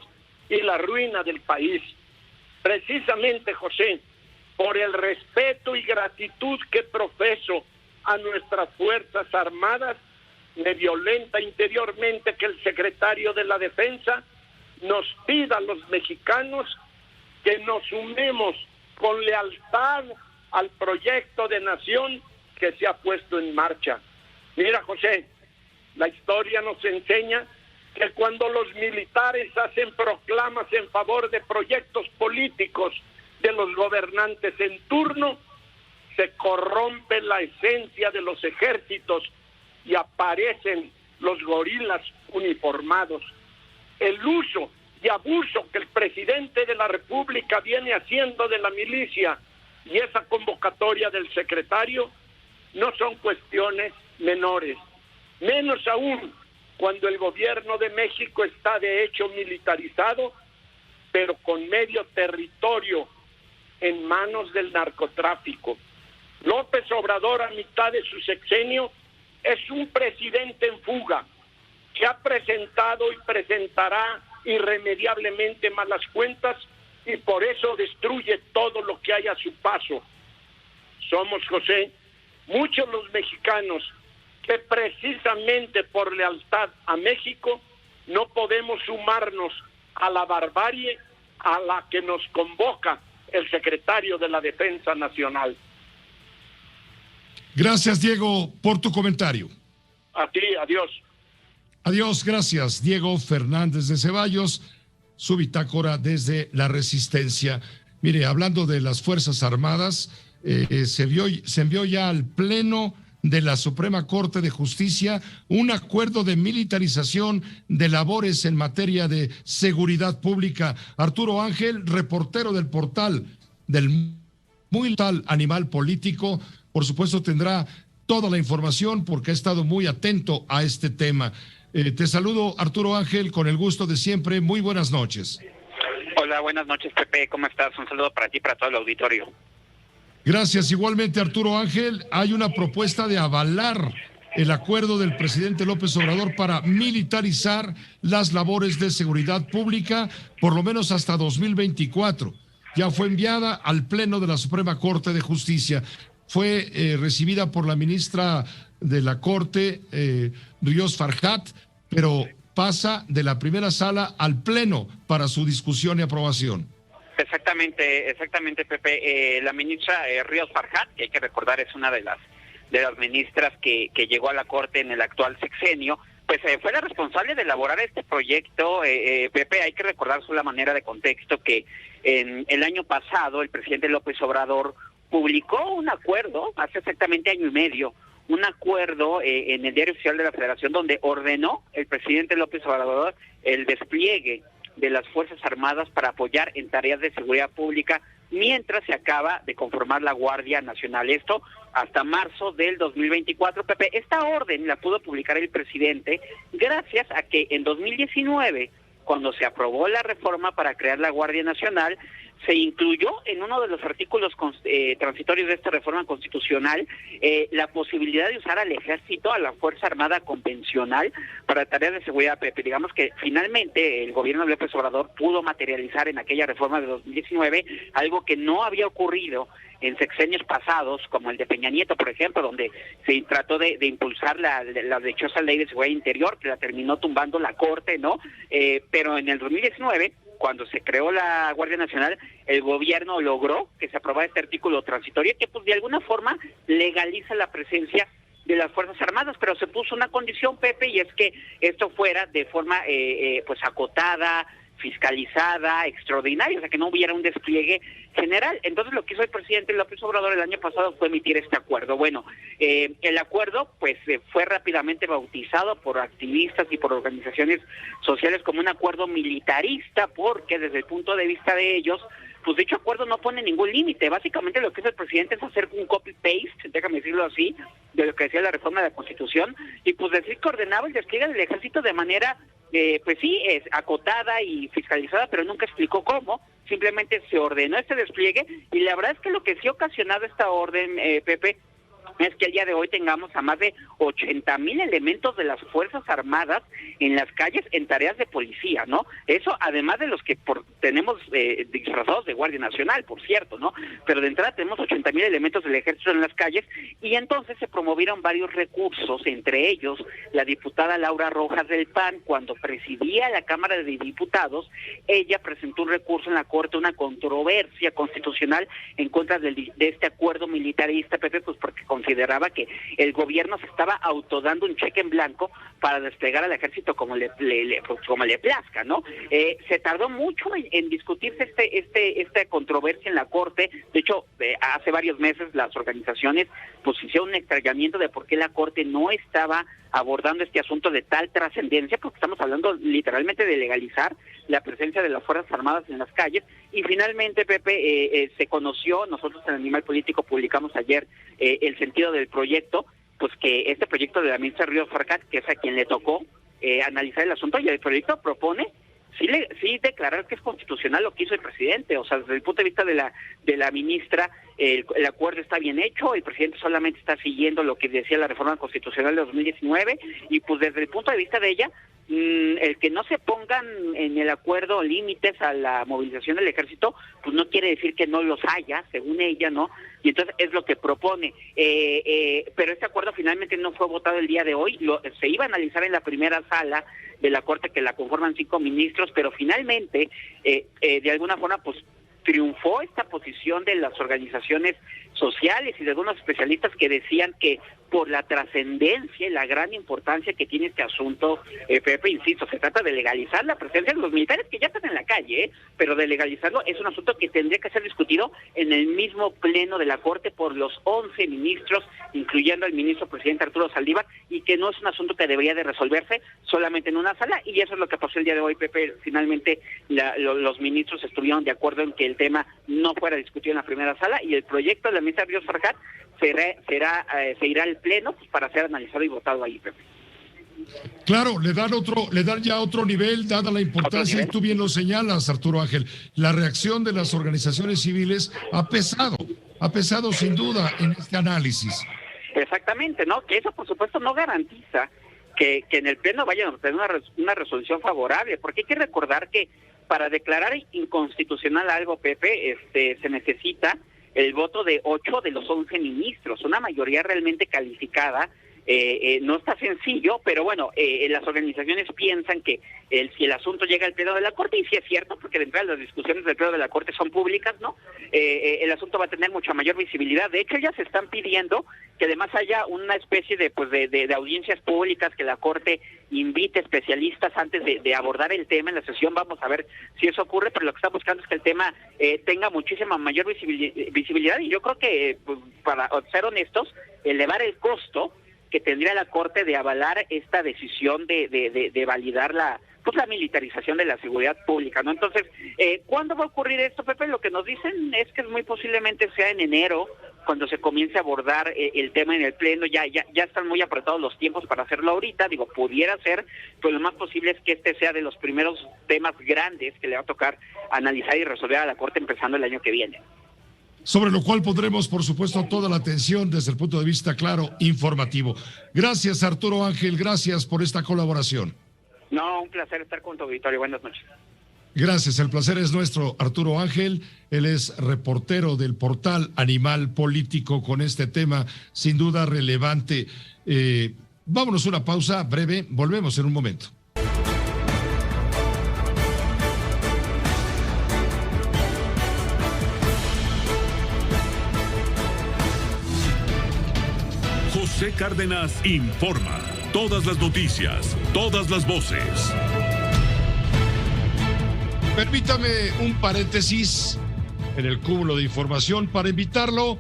S7: y la ruina del país. Precisamente, José, por el respeto y gratitud que profeso a nuestras Fuerzas Armadas, me violenta interiormente que el secretario de la Defensa nos pida a los mexicanos que nos sumemos con lealtad al proyecto de nación que se ha puesto en marcha. Mira, José, la historia nos enseña que cuando los militares hacen proclamas en favor de proyectos políticos de los gobernantes en turno, se corrompe la esencia de los ejércitos y aparecen los gorilas uniformados. El uso y abuso que el presidente de la República viene haciendo de la milicia y esa convocatoria del secretario no son cuestiones menores, menos aún cuando el gobierno de México está de hecho militarizado, pero con medio territorio en manos del narcotráfico. López Obrador, a mitad de su sexenio, es un presidente en fuga que ha presentado y presentará irremediablemente malas cuentas y por eso destruye todo lo que hay a su paso. Somos, José, muchos los mexicanos que precisamente por lealtad a México no podemos sumarnos a la barbarie a la que nos convoca el secretario de la Defensa Nacional.
S1: Gracias, Diego, por tu comentario.
S7: A ti, adiós.
S1: Adiós, gracias, Diego Fernández de Ceballos, su bitácora desde la Resistencia. Mire, hablando de las Fuerzas Armadas, se envió ya al Pleno de la Suprema Corte de Justicia un acuerdo de militarización de labores en materia de seguridad pública. Arturo Ángel, reportero del portal del muy tal Animal Político, por supuesto tendrá toda la información porque ha estado muy atento a este tema. Te saludo, Arturo Ángel, con el gusto de siempre. Muy buenas noches.
S8: Hola, buenas noches, Pepe. ¿Cómo estás? Un saludo para ti y para todo el auditorio.
S1: Gracias. Igualmente, Arturo Ángel, hay una propuesta de avalar el acuerdo del presidente López Obrador para militarizar las labores de seguridad pública, por lo menos hasta 2024. Ya fue enviada al Pleno de la Suprema Corte de Justicia. Fue recibida por la ministra de la Corte, Ríos Farjat, pero pasa de la primera sala al Pleno para su discusión y aprobación.
S8: Exactamente, Pepe. La ministra Ríos Farjat, que hay que recordar es una de las ministras que llegó a la Corte en el actual sexenio, Pues fue la responsable de elaborar este proyecto, Pepe. Hay que recordar solo la manera de contexto que en el año pasado el presidente López Obrador publicó un acuerdo, hace exactamente año y medio, un acuerdo en el Diario Oficial de la Federación donde ordenó el presidente López Obrador el despliegue de las Fuerzas Armadas para apoyar en tareas de seguridad pública mientras se acaba de conformar la Guardia Nacional. Esto hasta marzo del 2024, Pepe. Esta orden la pudo publicar el presidente gracias a que en 2019, cuando se aprobó la reforma para crear la Guardia Nacional, se incluyó en uno de los artículos transitorios de esta reforma constitucional la posibilidad de usar al ejército, a la Fuerza Armada convencional para tareas de seguridad, Pepe. Digamos que finalmente el gobierno de López Obrador pudo materializar en aquella reforma de 2019 algo que no había ocurrido en sexenios pasados, como el de Peña Nieto, por ejemplo, donde se trató de impulsar la dichosa ley de seguridad interior, que la terminó tumbando la Corte, ¿no? Pero en el 2019, cuando se creó la Guardia Nacional, el gobierno logró que se aprobara este artículo transitorio que pues de alguna forma legaliza la presencia de las Fuerzas Armadas, pero se puso una condición, Pepe, y es que esto fuera de forma pues acotada, fiscalizada, extraordinaria, o sea, que no hubiera un despliegue general. Entonces lo que hizo el presidente López Obrador el año pasado fue emitir este acuerdo. Bueno, el acuerdo pues fue rápidamente bautizado por activistas y por organizaciones sociales como un acuerdo militarista, porque desde el punto de vista de ellos, pues dicho acuerdo no pone ningún límite. Básicamente lo que hizo el presidente es hacer un copy-paste, déjame decirlo así, de lo que decía la reforma de la Constitución, y pues decir que ordenaba el despliegue del ejército de manera pues sí, es acotada y fiscalizada, pero nunca explicó cómo. Simplemente se ordenó este despliegue, y la verdad es que lo que sí ha ocasionado esta orden, Pepe, es que el día de hoy tengamos a más de 80,000 elementos de las Fuerzas Armadas en las calles en tareas de policía, ¿no? Eso además de los que tenemos disfrazados de Guardia Nacional, por cierto, ¿no? Pero de entrada tenemos 80,000 elementos del ejército en las calles, y entonces se promovieron varios recursos, entre ellos la diputada Laura Rojas del PAN, cuando presidía la Cámara de Diputados, ella presentó un recurso en la Corte, una controversia constitucional en contra de este acuerdo militarista, Pepe, pues porque consideraba que el gobierno se estaba autodando un cheque en blanco para desplegar al ejército como le plazca, ¿no? Se tardó mucho en discutirse esta controversia en la Corte. De hecho, hace varios meses las organizaciones pues hicieron un extrañamiento de por qué la Corte no estaba abordando este asunto de tal trascendencia, porque estamos hablando literalmente de legalizar la presencia de las Fuerzas Armadas en las calles. Y finalmente, Pepe, se conoció, nosotros en Animal Político publicamos ayer el sentido del proyecto, pues que este proyecto de la ministra Ríos Farjat, que es a quien le tocó analizar el asunto, y el proyecto propone sí declarar que es constitucional lo que hizo el presidente. O sea, desde el punto de vista de la ministra, el acuerdo está bien hecho, el presidente solamente está siguiendo lo que decía la reforma constitucional de 2019, y pues desde el punto de vista de ella, el que no se pongan en el acuerdo límites a la movilización del ejército, pues no quiere decir que no los haya, según ella, ¿no? Y entonces es lo que propone. Pero este acuerdo finalmente no fue votado el día de hoy, se iba a analizar en la primera sala de la Corte, que la conforman 5 ministros, pero finalmente, de alguna forma, pues triunfó esta posición de las organizaciones sociales y de algunos especialistas que decían que por la trascendencia y la gran importancia que tiene este asunto, Pepe, insisto, se trata de legalizar la presencia de los militares que ya están en la calle, pero de legalizarlo es un asunto que tendría que ser discutido en el mismo pleno de la Corte por los 11 ministros, incluyendo al ministro presidente Arturo Saldívar, y que no es un asunto que debería de resolverse solamente en una sala, y eso es lo que pasó el día de hoy, Pepe. Finalmente los ministros estuvieron de acuerdo en que el tema no fuera discutido en la primera sala, y el proyecto de la ministra Ríos Farjat se irá al pleno pues, para ser analizado y votado ahí, Pepe.
S1: Claro, le dan ya otro nivel, dada la importancia, y tú bien lo señalas, Arturo Ángel. La reacción de las organizaciones civiles ha pesado sin duda en este análisis.
S8: Exactamente, ¿no? Que eso por supuesto no garantiza que en el pleno vayan a obtener una resolución favorable, porque hay que recordar que para declarar inconstitucional algo, Pepe, se necesita el voto de 8 de los 11 ministros, una mayoría realmente calificada no está sencillo, pero bueno, las organizaciones piensan que si el asunto llega al Pleno de la Corte, y sí es cierto, porque de entrada las discusiones del Pleno de la Corte son públicas, ¿no? El asunto va a tener mucha mayor visibilidad. De hecho, ya se están pidiendo que además haya una especie de audiencias públicas, que la Corte invite especialistas antes de abordar el tema en la sesión. Vamos a ver si eso ocurre, pero lo que está buscando es que el tema tenga muchísima mayor visibilidad, y yo creo que, para ser honestos, elevar el costo que tendría la Corte de avalar esta decisión de validar la militarización de la seguridad pública, ¿no? Entonces, ¿cuándo va a ocurrir esto, Pepe? Lo que nos dicen es que muy posiblemente sea en enero, cuando se comience a abordar el tema en el Pleno. Ya están muy apretados los tiempos para hacerlo ahorita, pudiera ser, pues lo más posible es que este sea de los primeros temas grandes que le va a tocar analizar y resolver a la Corte empezando el año que viene.
S1: Sobre lo cual pondremos, por supuesto, toda la atención desde el punto de vista claro, informativo. Gracias, Arturo Ángel, gracias por esta colaboración.
S8: No, un placer estar con tu auditorio. Buenas noches.
S1: Gracias, el placer es nuestro. Arturo Ángel, él es reportero del portal Animal Político con este tema sin duda relevante. Vámonos a una pausa breve, volvemos en un momento.
S14: José Cárdenas informa. Todas las noticias, todas las voces.
S1: Permítame un paréntesis en el cúmulo de información para invitarlo,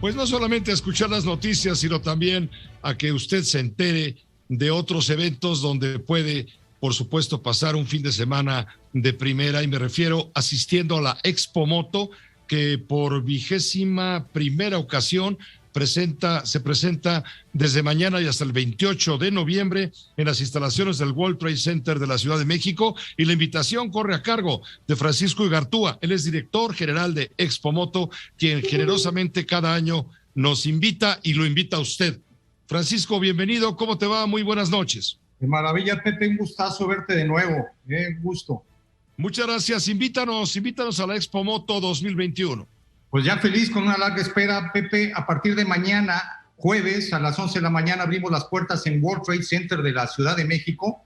S1: pues no solamente a escuchar las noticias, sino también a que usted se entere de otros eventos donde puede, por supuesto, pasar un fin de semana de primera, y me refiero asistiendo a la Expo Moto, que por 21ª ocasión se presenta desde mañana y hasta el 28 de noviembre en las instalaciones del World Trade Center de la Ciudad de México, y la invitación corre a cargo de Francisco Igartúa. Él es director general de Expo Moto, quien generosamente cada año nos invita y lo invita a usted. Francisco, bienvenido, ¿cómo te va? Muy buenas noches.
S9: De maravilla, Pepe, un gustazo verte de nuevo, un gusto.
S1: Muchas gracias, invítanos a la Expo Moto 2021.
S9: Pues ya feliz con una larga espera, Pepe. A partir de mañana, jueves, a las 11 de la mañana, abrimos las puertas en World Trade Center de la Ciudad de México.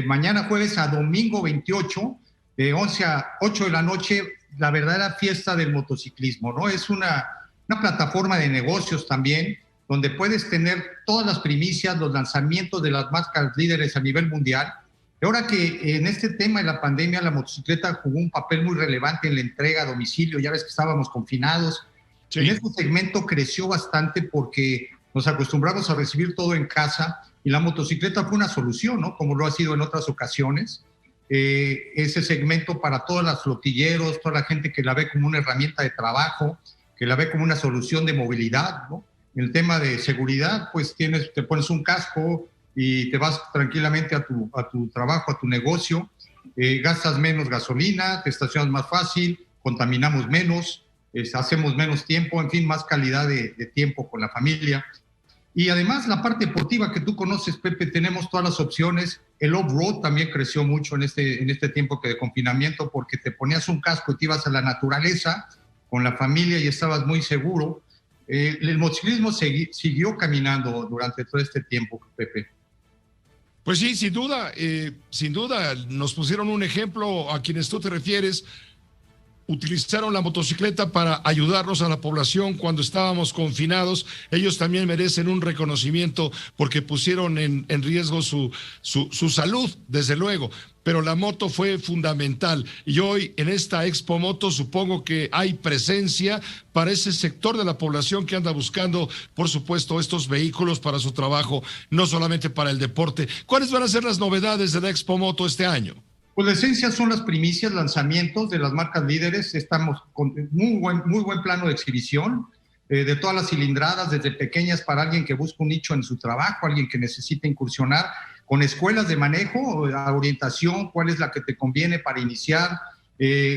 S9: Mañana jueves a domingo 28, de 11 a 8 de la noche, la verdadera fiesta del motociclismo, ¿no? Es una plataforma de negocios también, donde puedes tener todas las primicias, los lanzamientos de las marcas líderes a nivel mundial. Y ahora que en este tema de la pandemia la motocicleta jugó un papel muy relevante en la entrega a domicilio, ya ves que estábamos confinados. Sí. En este segmento creció bastante porque nos acostumbramos a recibir todo en casa, y la motocicleta fue una solución, ¿no? Como lo ha sido en otras ocasiones. Ese segmento para todos los flotilleros, toda la gente que la ve como una herramienta de trabajo, que la ve como una solución de movilidad, ¿no? En el tema de seguridad, pues te pones un casco y te vas tranquilamente a tu trabajo, a tu negocio, gastas menos gasolina, te estacionas más fácil, contaminamos menos, hacemos menos tiempo, en fin, más calidad de tiempo con la familia. Y además la parte deportiva que tú conoces, Pepe, tenemos todas las opciones. El off-road también creció mucho en este tiempo de confinamiento, porque te ponías un casco y te ibas a la naturaleza con la familia y estabas muy seguro. El motociclismo siguió caminando durante todo este tiempo, Pepe.
S1: Pues sí, sin duda, nos pusieron un ejemplo a quienes tú te refieres. Utilizaron la motocicleta para ayudarnos a la población cuando estábamos confinados. Ellos también merecen un reconocimiento porque pusieron en riesgo su salud, desde luego. Pero la moto fue fundamental. Y hoy en esta Expo Moto supongo que hay presencia para ese sector de la población que anda buscando, por supuesto, estos vehículos para su trabajo, no solamente para el deporte. ¿Cuáles van a ser las novedades de la Expo Moto este año?
S9: Pues la esencia son las primicias, lanzamientos de las marcas líderes. Estamos con muy buen plano de exhibición, de todas las cilindradas, desde pequeñas para alguien que busca un nicho en su trabajo, alguien que necesita incursionar, con escuelas de manejo, orientación, cuál es la que te conviene para iniciar,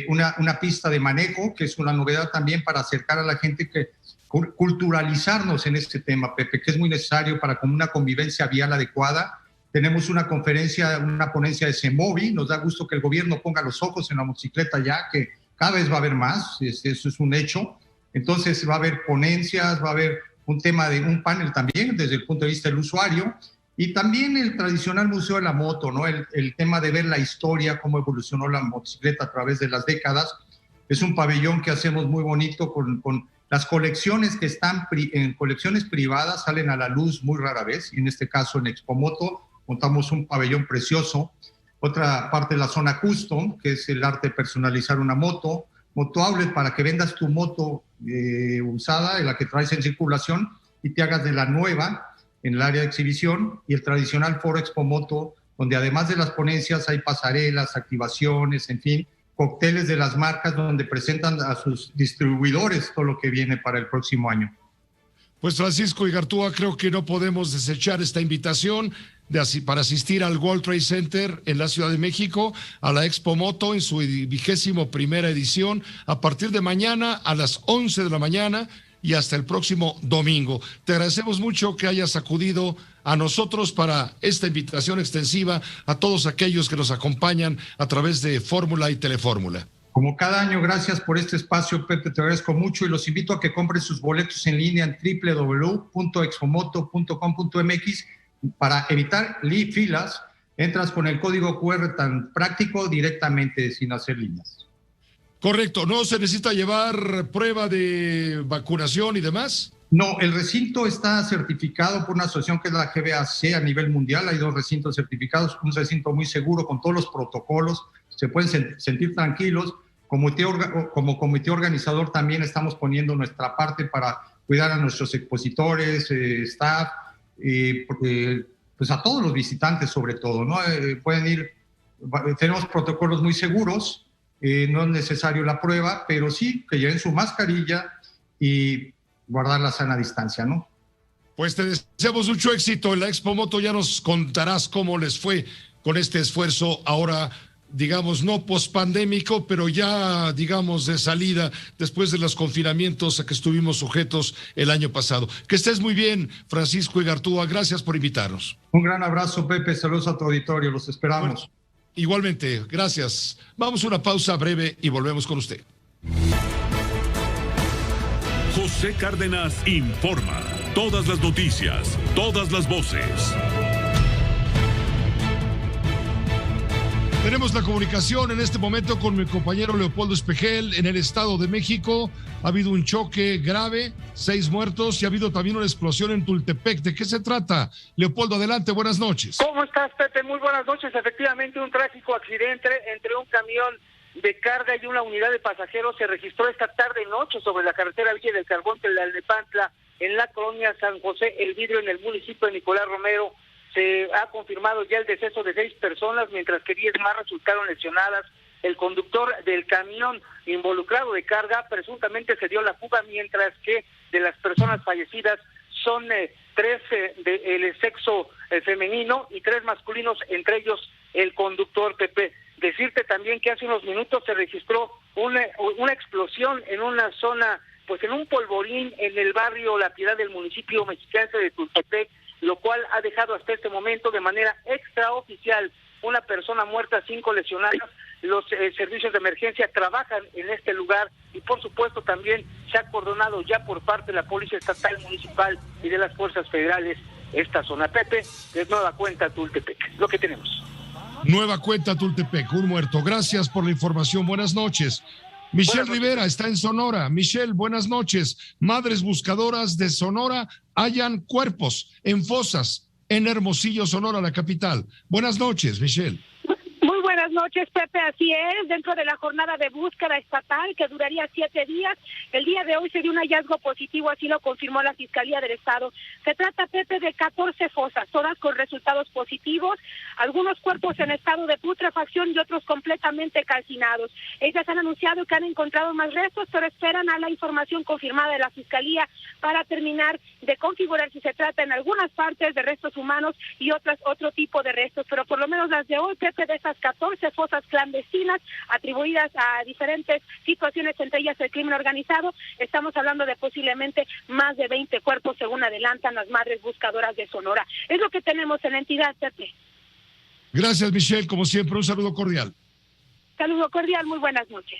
S9: una pista de manejo, que es una novedad también para acercar a la gente, que culturalizarnos en este tema, Pepe, que es muy necesario para con una convivencia vial adecuada. Tenemos una ponencia de CEMOVI. Nos da gusto que el gobierno ponga los ojos en la motocicleta ya, que cada vez va a haber más, eso es un hecho. Entonces va a haber ponencias, va a haber un tema de un panel también desde el punto de vista del usuario, y también el tradicional Museo de la Moto, ¿no? El tema de ver la historia, cómo evolucionó la motocicleta a través de las décadas. Es un pabellón que hacemos muy bonito con las colecciones que están en colecciones privadas, salen a la luz muy rara vez, y en este caso en Expomoto montamos un pabellón precioso. Otra parte de la zona custom, que es el arte de personalizar una moto, moto outlet para que vendas tu moto usada, la que traes en circulación, y te hagas de la nueva en el área de exhibición, y el tradicional foro Expomoto, donde además de las ponencias hay pasarelas, activaciones, en fin, cócteles de las marcas donde presentan a sus distribuidores todo lo que viene para el próximo año.
S1: Pues Francisco Igartua, creo que no podemos desechar esta invitación para asistir al World Trade Center en la Ciudad de México, a la Expomoto en su 21ª edición, a partir de mañana a las 11 de la mañana y hasta el próximo domingo. Te agradecemos mucho que hayas acudido a nosotros para esta invitación extensiva a todos aquellos que nos acompañan a través de Fórmula y Telefórmula.
S9: Como cada año, gracias por este espacio, Pepe, te agradezco mucho, y los invito a que compren sus boletos en línea en www.expomoto.com.mx. Para evitar filas, entras con el código QR tan práctico directamente sin hacer líneas.
S1: Correcto, ¿no se necesita llevar prueba de vacunación y demás?
S9: No, el recinto está certificado por una asociación que es la GBAC a nivel mundial. Hay 2 recintos certificados, un recinto muy seguro con todos los protocolos, se pueden sentir tranquilos. Como comité organizador también estamos poniendo nuestra parte para cuidar a nuestros expositores, staff, pues a todos los visitantes sobre todo, ¿no? Pueden ir, tenemos protocolos muy seguros, no es necesario la prueba, pero sí que lleven su mascarilla y guardar la sana distancia, ¿no?
S1: Pues te deseamos mucho éxito en la Expomoto, ya nos contarás cómo les fue con este esfuerzo ahora, digamos, no pospandémico, pero ya, digamos, de salida después de los confinamientos a que estuvimos sujetos el año pasado. Que estés muy bien, Francisco Igartua, gracias por invitarnos.
S9: Un gran abrazo, Pepe, saludos a tu auditorio, los esperamos.
S1: Bueno, igualmente, gracias. Vamos a una pausa breve y volvemos con usted.
S14: José Cárdenas informa. Todas las noticias, todas las voces.
S1: Tenemos la comunicación en este momento con mi compañero Leopoldo Espejel en el Estado de México. Ha habido un choque grave, 6 muertos y ha habido también una explosión en Tultepec. ¿De qué se trata? Leopoldo, adelante, buenas noches.
S10: ¿Cómo estás, Pepe? Muy buenas noches. Efectivamente, un trágico accidente entre un camión de carga y una unidad de pasajeros se registró esta tarde-noche sobre la carretera Villa del Carbón de la Alnepantla, en la colonia San José El Vidrio, en el municipio de Nicolás Romero. Se ha confirmado ya el deceso de 6 personas, mientras que 10 más resultaron lesionadas. El conductor del camión involucrado de carga presuntamente se dio la fuga, mientras que de las personas fallecidas son 3 del sexo femenino y 3 masculinos, entre ellos el conductor, Pepe. Decirte también que hace unos minutos se registró una explosión en una zona, pues en un polvorín en el barrio La Piedad del municipio mexiquense de Tultepec, lo cual ha dejado hasta este momento de manera extraoficial una persona muerta, 5 lesionadas. Los servicios de emergencia trabajan en este lugar y por supuesto también se ha acordonado ya por parte de la Policía Estatal, Municipal y de las Fuerzas Federales esta zona. Pepe, de nueva cuenta Tultepec, lo que tenemos.
S1: Nueva cuenta Tultepec, un muerto. Gracias por la información, buenas noches. Michelle Rivera está en Sonora. Michelle, buenas noches. Madres buscadoras de Sonora hallan cuerpos en fosas en Hermosillo, Sonora, la capital. Buenas noches, Michelle.
S11: Muy buenas noches, Pepe. Así es, dentro de la jornada de búsqueda estatal que duraría 7 días, el día de hoy se dio un hallazgo positivo, así lo confirmó la Fiscalía del Estado. Se trata, Pepe, de 14 fosas, todas con resultados positivos, algunos cuerpos en estado de putrefacción y otros completamente calcinados. Ellas han anunciado que han encontrado más restos, pero esperan a la información confirmada de la Fiscalía para terminar de configurar si se trata en algunas partes de restos humanos y otro tipo de restos, pero por lo menos las de hoy, Pepe, de esas 14 fosas clandestinas atribuidas a diferentes situaciones, entre ellas el crimen organizado, estamos hablando de posiblemente más de 20 cuerpos, según adelantan las madres buscadoras de Sonora. Es lo que tenemos en la entidad, Pepe.
S1: Gracias, Michelle, como siempre, un saludo cordial.
S11: Saludo cordial, muy buenas noches.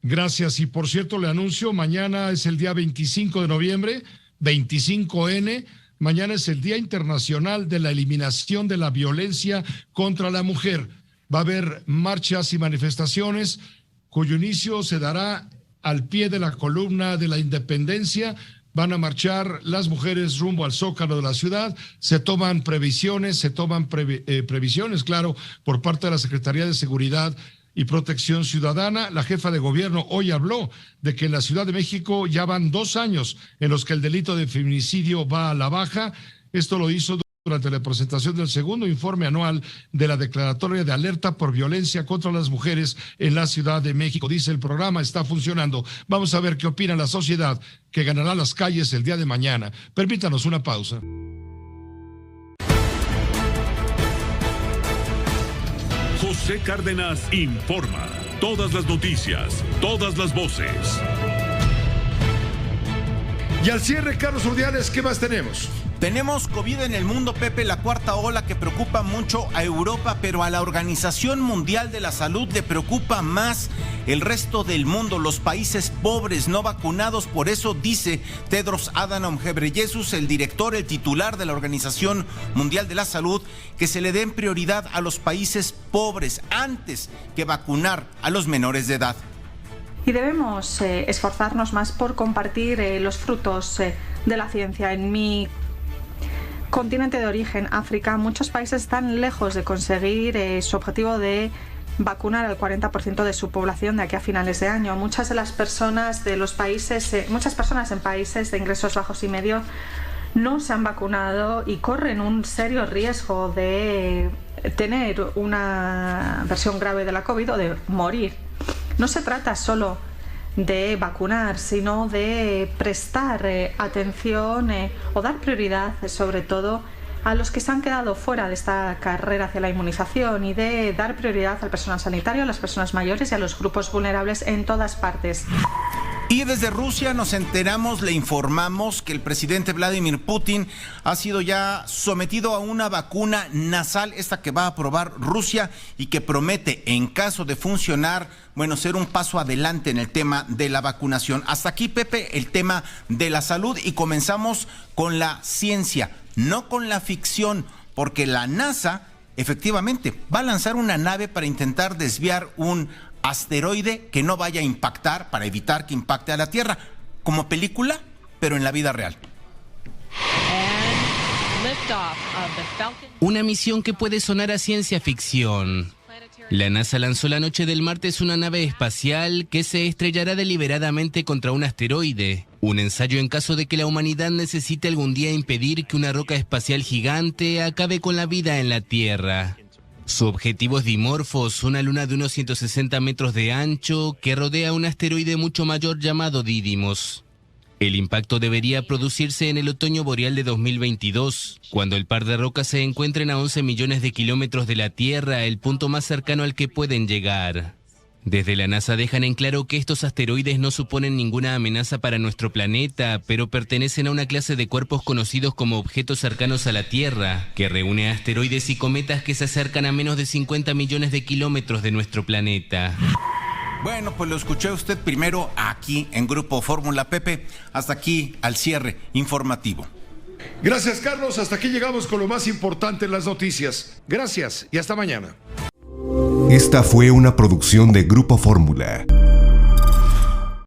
S1: Gracias, y por cierto le anuncio, mañana es el día 25 de noviembre, 25N. Mañana es el Día Internacional de la Eliminación de la Violencia contra la Mujer. Va a haber marchas y manifestaciones cuyo inicio se dará al pie de la columna de la Independencia. Van a marchar las mujeres rumbo al Zócalo de la ciudad. Se toman previsiones, claro, por parte de la Secretaría de Seguridad y Protección Ciudadana. La jefa de gobierno hoy habló de que en la Ciudad de México ya van 2 años en los que el delito de feminicidio va a la baja. Esto lo hizo durante la presentación del segundo informe anual de la Declaratoria de Alerta por Violencia contra las Mujeres en la Ciudad de México. Dice, el programa está funcionando. Vamos a ver qué opina la sociedad que ganará las calles el día de mañana. Permítanos una pausa.
S14: José Cárdenas informa. Todas las noticias, todas las voces.
S1: Y al cierre, Carlos Urdiales, ¿qué más tenemos?
S5: Tenemos COVID en el mundo, Pepe, la cuarta ola que preocupa mucho a Europa, pero a la Organización Mundial de la Salud le preocupa más el resto del mundo, los países pobres no vacunados. Por eso dice Tedros Adhanom Ghebreyesus, el titular de la Organización Mundial de la Salud, que se le den prioridad a los países pobres antes que vacunar a los menores de edad.
S12: Y debemos esforzarnos más por compartir los frutos de la ciencia. En mi continente de origen, África, muchos países están lejos de conseguir su objetivo de vacunar al 40% de su población de aquí a finales de año. Muchas personas en países de ingresos bajos y medios no se han vacunado y corren un serio riesgo de tener una versión grave de la COVID o de morir. No se trata solo de vacunar, sino de prestar atención o dar prioridad, sobre todo, a los que se han quedado fuera de esta carrera hacia la inmunización, y de dar prioridad al personal sanitario, a las personas mayores y a los grupos vulnerables en todas partes.
S5: Y desde Rusia nos enteramos, le informamos que el presidente Vladimir Putin ha sido ya sometido a una vacuna nasal, esta que va a aprobar Rusia y que promete, en caso de funcionar, ser un paso adelante en el tema de la vacunación. Hasta aquí, Pepe, el tema de la salud, y comenzamos con la ciencia, no con la ficción, porque la NASA efectivamente va a lanzar una nave para intentar desviar un asteroide que no vaya a impactar, para evitar que impacte a la Tierra, como película, pero en la vida real.
S13: Una misión que puede sonar a ciencia ficción. La NASA lanzó la noche del martes una nave espacial que se estrellará deliberadamente contra un asteroide. Un ensayo en caso de que la humanidad necesite algún día impedir que una roca espacial gigante acabe con la vida en la Tierra. Su objetivo es Dimorphos, una luna de unos 160 metros de ancho que rodea un asteroide mucho mayor llamado Didymos. El impacto debería producirse en el otoño boreal de 2022, cuando el par de rocas se encuentren a 11 millones de kilómetros de la Tierra, el punto más cercano al que pueden llegar. Desde la NASA dejan en claro que estos asteroides no suponen ninguna amenaza para nuestro planeta, pero pertenecen a una clase de cuerpos conocidos como objetos cercanos a la Tierra, que reúne asteroides y cometas que se acercan a menos de 50 millones de kilómetros de nuestro planeta.
S5: Bueno, pues lo escuché usted primero aquí en Grupo Fórmula, Pepe. Hasta aquí al cierre informativo.
S1: Gracias, Carlos. Hasta aquí llegamos con lo más importante en las noticias. Gracias y hasta mañana.
S15: Esta fue una producción de Grupo Fórmula.